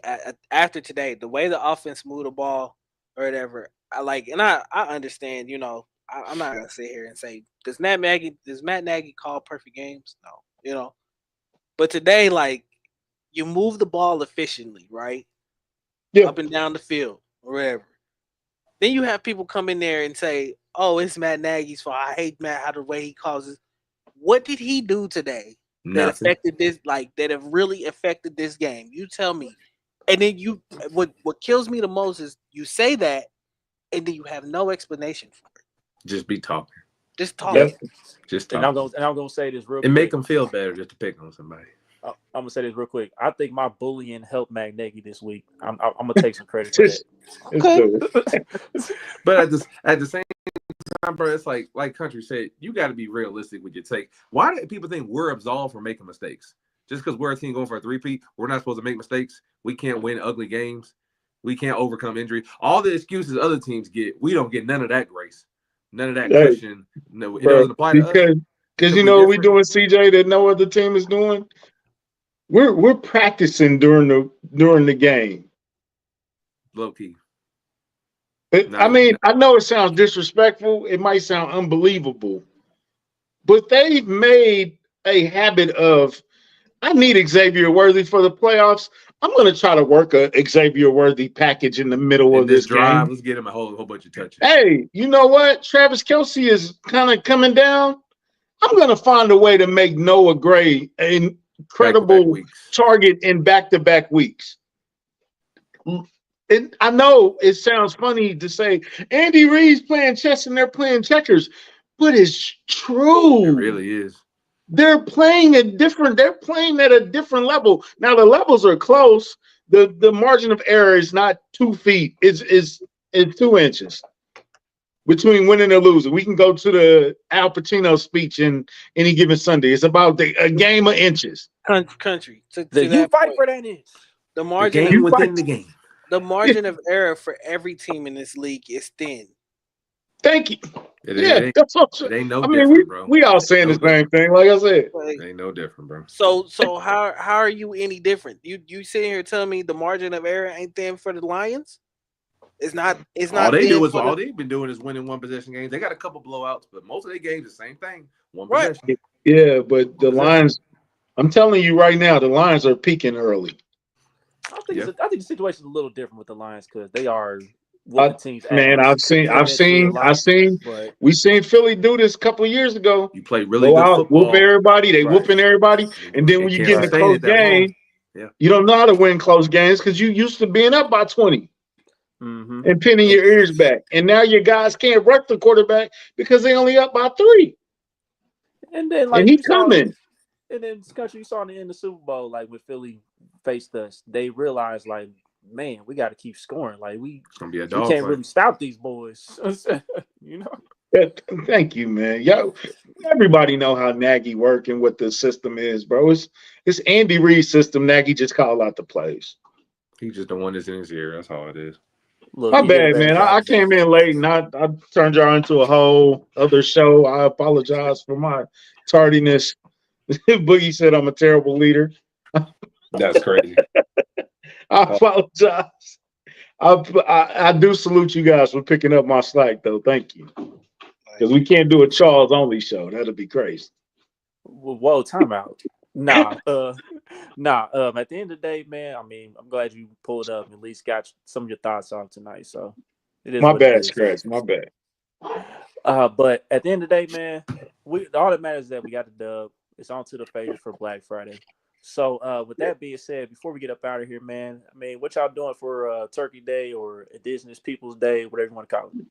after today, the way the offense moved the ball or whatever. I understand. I'm not gonna sit here and say does Matt Nagy call perfect games? No, but today, like, you move the ball efficiently, right, Yeah. up and down the field or wherever. Then you have people come in there and say, "Oh, it's Matt Nagy's fault. I hate Matt how the way he causes." What did he do today that Nothing. affected this? Like that have really affected this game? You tell me. And then what kills me the most is you say that, and then you have no explanation for it. Just be talking. Just Yep. talking. Just And talking. I'm gonna say this real And make quick. them feel better just to pick on somebody. I'm gonna say this real quick. I think my bullying helped Matt Nagy this week. I'm gonna take some credit for Just, it's Okay. good. But at the same time, bro, it's like Country said, you got to be realistic with your take. Why do people think we're absolved for making mistakes? Just because we're a team going for a 3-peat, we're not supposed to make mistakes. We can't win ugly games. We can't overcome injury. All the excuses other teams get, we don't get none of that grace, none of that Hey, cushion. No, it bro, doesn't apply to us because you we know what we different. doing, CJ, that no other team is doing? We're practicing during the game. Low key. I mean, I know it sounds disrespectful. It might sound unbelievable, but they've made a habit of, I need Xavier Worthy for the playoffs. I'm going to try to work a Xavier Worthy package in the middle in of this this drive, game. let's get him a whole bunch of touches. Hey, you know what? Travis Kelce is kind of coming down. I'm going to find a way to make Noah Gray an Back-to-back incredible weeks. target in back-to-back weeks. And I know it sounds funny to say Andy Reid's playing chess and they're playing checkers, but it's true. It really is. They're playing at a different level. Now the levels are close. The margin of error is not 2 feet. It's 2 inches between winning and losing. We can go to the Al Pacino speech in Any Given Sunday. It's about a game of inches. Country. To you that fight point, for that inch. the The margin game of, within the game. the margin of error for every team in this league is thin. Thank you. It That's what it ain't no I mean. different, bro. We all saying No the same different. thing. Like I said, Like, It ain't no different, bro. so how are you any different? You sitting here telling me the margin of error ain't thin for the Lions? It's not All they thin do is for all the they've been doing is winning one possession games. They got a couple blowouts, but most of their games the same thing. One right. possession. yeah, but the possession. Lions. I'm telling you right now, the Lions are peaking early. I think Yeah. I think the situation's a little different with the Lions because they are what the team's Man, ass could eventually allow. But we seen Philly do this a couple of years ago. You play really Go good out, whoop football everybody. They Right. whooping everybody, and then and when you can't get in a sustain close it that long. game, Yeah. you don't know how to win close games because you used to being up by 20 and pinning your ears back, and now your guys can't rush the quarterback because they only up by 3, and then and like he you saw, coming. and then Country, you saw in the Super Bowl, like when Philly faced us, they realized like man, we got to keep scoring. Like It's gonna be a we dog can't fight. really stop these boys. You know. Yeah, thank you, man. Yo, everybody know how Nagy work and what the system is, bro. It's Andy Reid's system. Nagy just call out the plays. He just the one that's in his ear. That's all it is. Look, My he did a bad, better man. job I than that. came in late and I turned y'all into a whole other show. I apologize for my tardiness. Boogie said I'm a terrible leader. That's crazy. I apologize. I do salute you guys for picking up my slack, though. Thank you. Because we can't do a Charles only show. That'd be crazy. Whoa, timeout. Nah, nah. At the end of the day, man, I mean, I'm glad you pulled up and at least got some of your thoughts off tonight. So it is My what it bad, is. Scratch. My bad. But at the end of the day, man, all that matters is that we got the dub. It's on to the favors for Black Friday. So with that being said, before we get up out of here, man, I mean, what y'all doing for Turkey Day or Indigenous Peoples Day, whatever you want to call it?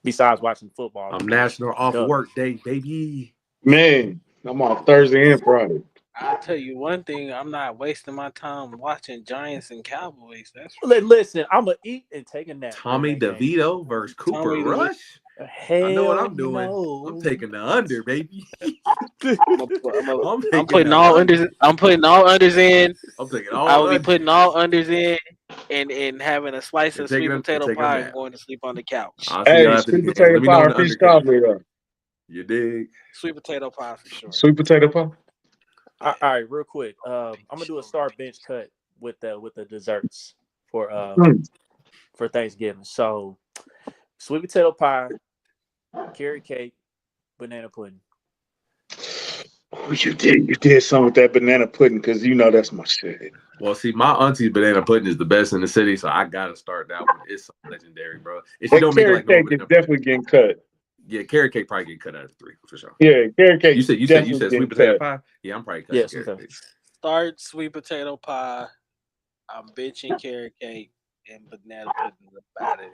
Besides watching football, I'm National Off Duh. Work Day, baby. Man, I'm off Thursday and Friday. I'll tell you one thing: I'm not wasting my time watching Giants and Cowboys. That's for Listen, I'm gonna eat and take a nap. Tommy during that game. DeVito versus Cooper Tommy DeVito. Rush. Hell I know what I'm doing. no. I'm taking the under, baby. I'm taking putting the all under. unders. I'm putting all unders in. I'm taking I all will be under. putting all unders in and having a slice And of sweet taking a potato nap. pie and going to sleep on the couch. I'll see y'all Hey, after the sweet game. potato Let me know pie when or the fish under came. strawberry, though. You dig? Sweet potato pie for sure. Sweet potato pie? All right, real quick. I'm gonna do a star bench cut with the desserts for Thanksgiving. So sweet potato pie, carrot cake, banana pudding. Oh, you did something with that banana pudding because you know that's my shit. Well, see, my auntie's banana pudding is the best in the city, so I gotta start that one. It's so legendary, bro. If she That don't make it carrot like normal cake is banana definitely pudding, getting cut. yeah, carrot cake probably get cut out of 3 for sure. Yeah, carrot cake You definitely said getting sweet potato cut. pie. Yeah, I'm probably Yeah, cutting sweet carrot potato. cake. Start sweet potato pie. I'm benching carrot cake and banana pudding out of there.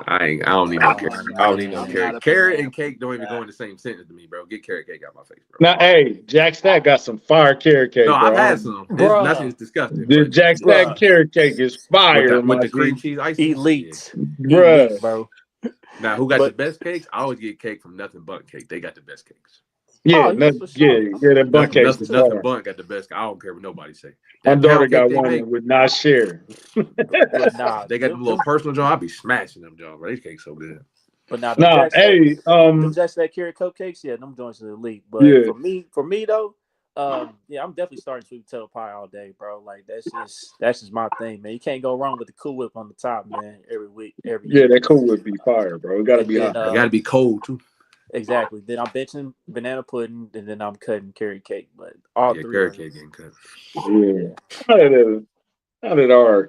I don't need no carrot. I don't need no I'm not carrot. a Carrot banana and cake don't even pudding go in the same sentence to me, bro. Get carrot cake out my face, bro. Now, hey, Jack Stack got some fire carrot cake, No, I've bro. had some. Nothing's disgusting, The but Jack Stack Bruh. carrot cake is fire, with my the cream G. cheese icing, Elite. yeah. Elite, Bruh. bro. Now, who got the But best cakes? I always get cake from Nothing But Cake. They got the best cakes. Yeah, yes, for sure. that bun Nothing, cake's nothing, too. nothing fire. but got the best. I don't care what nobody say. My That daughter pound cake got they one make, that would not share. But nah, they got them little personal John. I be smashing them John. Bro, these cakes so good. but now them Nah, Jack Stack, hey, them Jack Stack carrot cupcakes, yeah, them joints are elite. But yeah, for me though, yeah, I'm definitely starting sweet potato pie all day, bro. Like that's just my thing, man. You can't go wrong with the Cool Whip on the top, man. Every week, every yeah, year. that cool would be fire, bro. It gotta And be then hot. It got to be cold too. exactly. Then I'm benching banana pudding, and then I'm cutting carrot cake. But all Yeah, three carrot are cake getting cut. Yeah. How did our,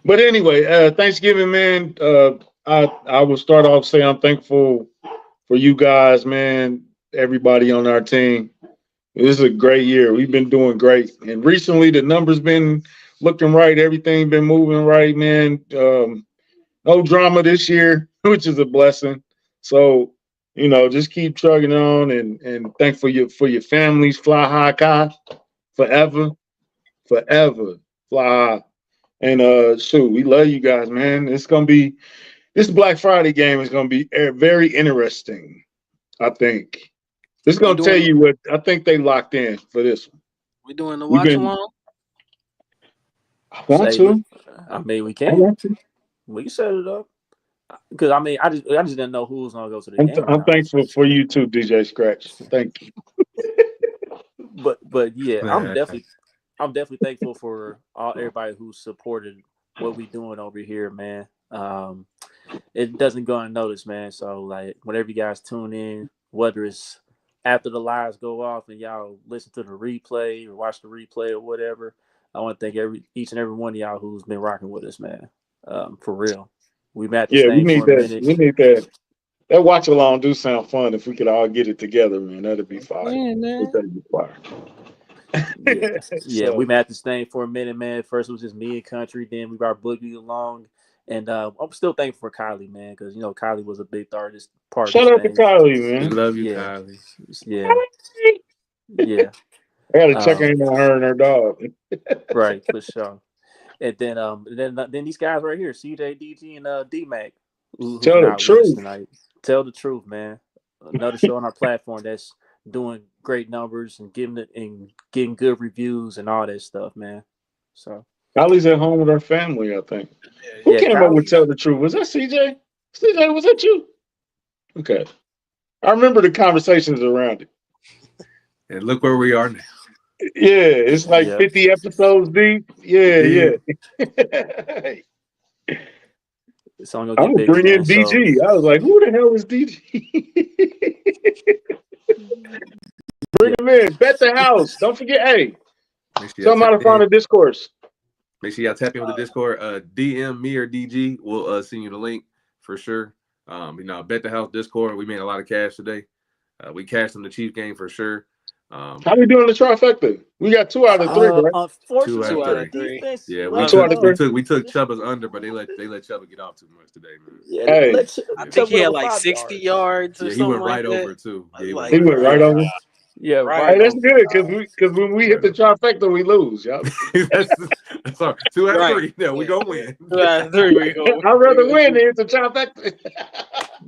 But anyway, Thanksgiving, man. I will start off saying I'm thankful for you guys, man. Everybody on our team. This is a great year. We've been doing great, and recently the numbers been looking right. Everything been moving right, man. No drama this year, which is a blessing. So just keep chugging on, and thankful for your families. Fly high, Kai, forever, forever. Fly high. And shoot, we love you guys, man. This Black Friday game is gonna be very interesting. I think it's We gonna tell doing you what I think they locked in for this one. we doing the We've watch been. along. I want say, to. I mean, we I can. want to. We can set it up. Because I mean, I just didn't know who was gonna go to the game or I'm not. thankful for you too, DJ Scratch. Thank you. But yeah, I'm definitely thankful for everybody who supported what we doing over here, man. It doesn't go unnoticed, man. So like, whenever you guys tune in, whether it's after the lives go off and y'all listen to the replay or watch the replay or whatever, I want to thank each and every one of y'all who's been rocking with us, man. For real, we've been at this Yeah, we thing need for a that. minute. We need that. That watch along do sound fun if we could all get it together, man. That'd be fire. Yeah, man. That'd be fire. Yeah, we've been at this thing for a minute, man. First it was just me and Country, then we brought Boogie along, and I'm still thankful for Kylie, man, because Kylie was a big part of Shout this out to thing. Kylie, We man. love you, Yeah. Kylie. Yeah. I gotta check in on her and her dog. Right, for sure. And then these guys right here, CJ, DG, and D-Mac, who's Tell the not with us truth. tonight. Tell the truth, man. Another show on our platform that's doing great numbers and getting good reviews and all that stuff, man. So Kylie's at home with her family, I think. Yeah, Who yeah, came up with Kylie. Tell the Truth? Was that CJ? CJ, was that you? Okay. I remember the conversations around it. And look where we are now. Yeah, it's like Yeah. 50 episodes deep. Yeah, Yeah. yeah. It's only I'm gonna get gonna bigger, bring in man. So DG. I was like, who the hell is DG? Bring yeah, him in. Bet the house. Don't forget, hey, Make sure y'all somebody tap find in. a discourse. Make sure y'all tap in with the Discord. DM me or DG. We'll send you the link for sure. Bet the house Discord. We made a lot of cash today. We cashed in the Chief game for sure. How we doing the trifecta? We got 2 out of 3, right? unfortunately, 2 out the of 3. defense Yeah, we left Two out took of we three. us. took we took Chuba's under, but they let Chuba get off too much today, man. Yeah, Hey. I Yeah. think he went had over like 5 60 yards. yards or Yeah, he something went right like that. over too. Yeah, he went Like, right He went right over. Yeah, Right. Hey, right that's over. good because when we hit the trifecta, we lose, y'all. that's all. 2 out of Right. 3. Yeah, we Yeah. gonna win. 2 out of 3 we go. I'd rather win than hit the trifecta.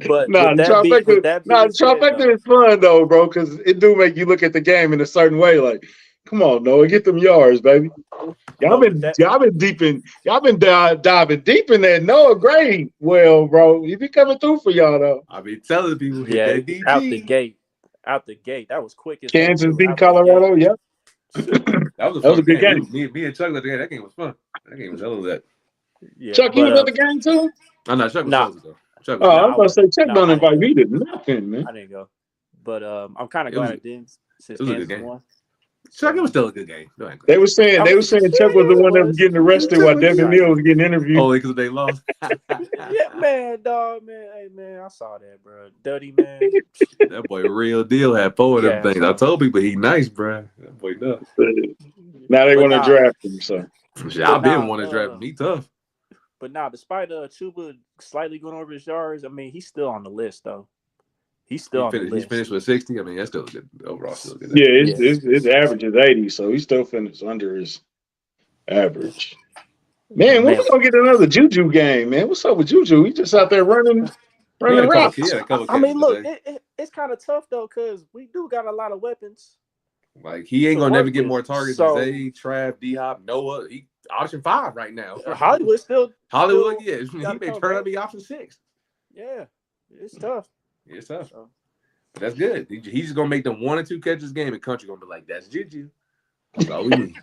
But Nah, the with trifecta. that Nah, being the said, trifecta though, is fun though, bro, because it do make you look at the game in a certain way. Like, come on, Noah, get them yards, baby. Y'all but with been that, diving deep in that Noah grade. Well, bro, he be coming through for y'all though. I be telling people hit yeah, that DG. out the gate, that was quick as heck Kansas too. beat Out the gate. Colorado. Yep, That was a that was fun a good game. game. Me and Chuck at the game. That game was fun. That game was hell of that. Yeah, Chuck, you but was at the game too. I'm not Chuck was nah, supposed to go. Chuck was Oh, I nah, supposed was I about to was say Chuck no, don't I didn't invite go. me to nothing, man. I didn't go. But I'm kind of It was glad I didn't since it was a good Kansas game. won. Chuck, it So was still a good game. Go ahead. They were saying I mean, Chuck was the it one that was was. getting arrested while Devin Right. Neal was getting interviewed. Only because they lost. Yeah, man, dog, man, hey, man, I saw that, bro. Duddy, man. That boy real deal had 4 of them Yeah, things. I so, told people he nice, bro. That boy nuts. Now they but want to nah, draft him. So Shit, but I've been nah, wanting to draft him. He tough. despite Chuba slightly going over his yards, I mean, he's still on the list, though. He's still on the He's list. finished with 60. I mean, that's still a good overall. Still a good. yeah, Average. his average is 80, so he still finished under his average. But Man, when man, we gonna get another Juju game, man? What's up with Juju? He just out there running He had a couple. routes. He had a couple I catches mean, look, today. it's kind of tough though, because we do got a lot of weapons Like he ain't to gonna never work get with. more targets than So Zay, Trav, D Hop, Noah. He option 5 right now. Hollywood still Hollywood, yeah, he gotta may come turn out back. to be option 6. Yeah, it's tough. It's tough. So, But that's good. He's just gonna make them 1 or 2 catches game, and country gonna be like, "That's Juju." That's all we need.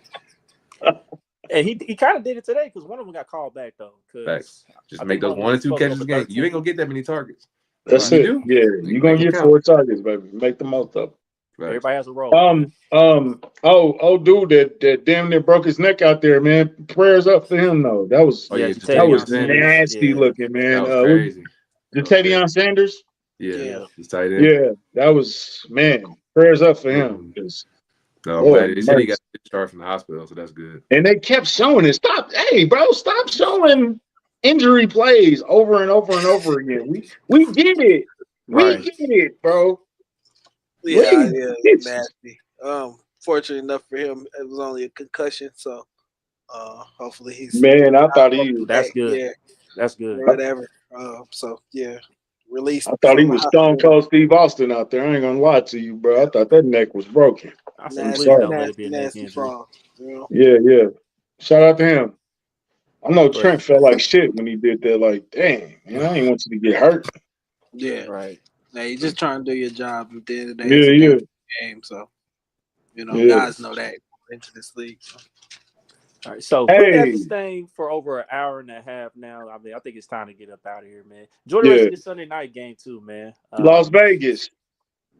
and he kind of did it today because one of them got called back though. Facts. Because Just make those 1 or 2 catches game. You ain't gonna get that many targets. That's You it. do. Yeah, you gonna Make them get count. 4 targets, baby. Make the most of it. Facts. Everybody has a role. Man. Dude that damn near broke his neck out there, man. Prayers up for him though. That was Oh yeah, Jatavion Sanders. nasty Yeah. looking, man. That was crazy. Jatavion Sanders. Yeah, Yeah. he's tight end. Yeah, that was man. Prayers up for him. No, Lord but they said he mercy. got discharged from the hospital, so that's good. And they kept showing it. Hey, bro, stop showing injury plays over and over and over again. We get it. We Right. get it, bro. Yeah, It's nasty. Fortunate enough for him, it was only a concussion, so hopefully he's man, I thought he was That's good. Yeah, That's good. whatever. So yeah, released. I thought he from the was Stone hospital. Cold Steve Austin out there. I ain't gonna lie to you, bro. I thought that neck was broken. I said, I'm please sorry. don't let it be a neck Nasty injury. fall. You know? Yeah. Shout out to him. I know But- Trent felt like shit when he did that. Like, dang, man, I ain't want you to get hurt. Yeah. Right. Now you just trying to do your job at the end of the day. Yeah, it's a yeah. game, so Yeah. guys know that into this league. So. All right. So looking at Hey, this thing for over an hour and a half now, I mean, I think it's time to get up out of here, man. Enjoy the rest yeah. of this Sunday night game too, man. Las Vegas.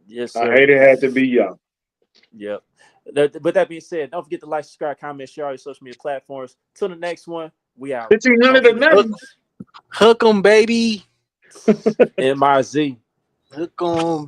Yes, I sir. hate it had to be y'all. Yep. But that being said, don't forget to like, subscribe, comment, share all your social media platforms. Till the next one, we out. 1,500 or nothing. Hook 'em, baby. MIZ. Hook 'em,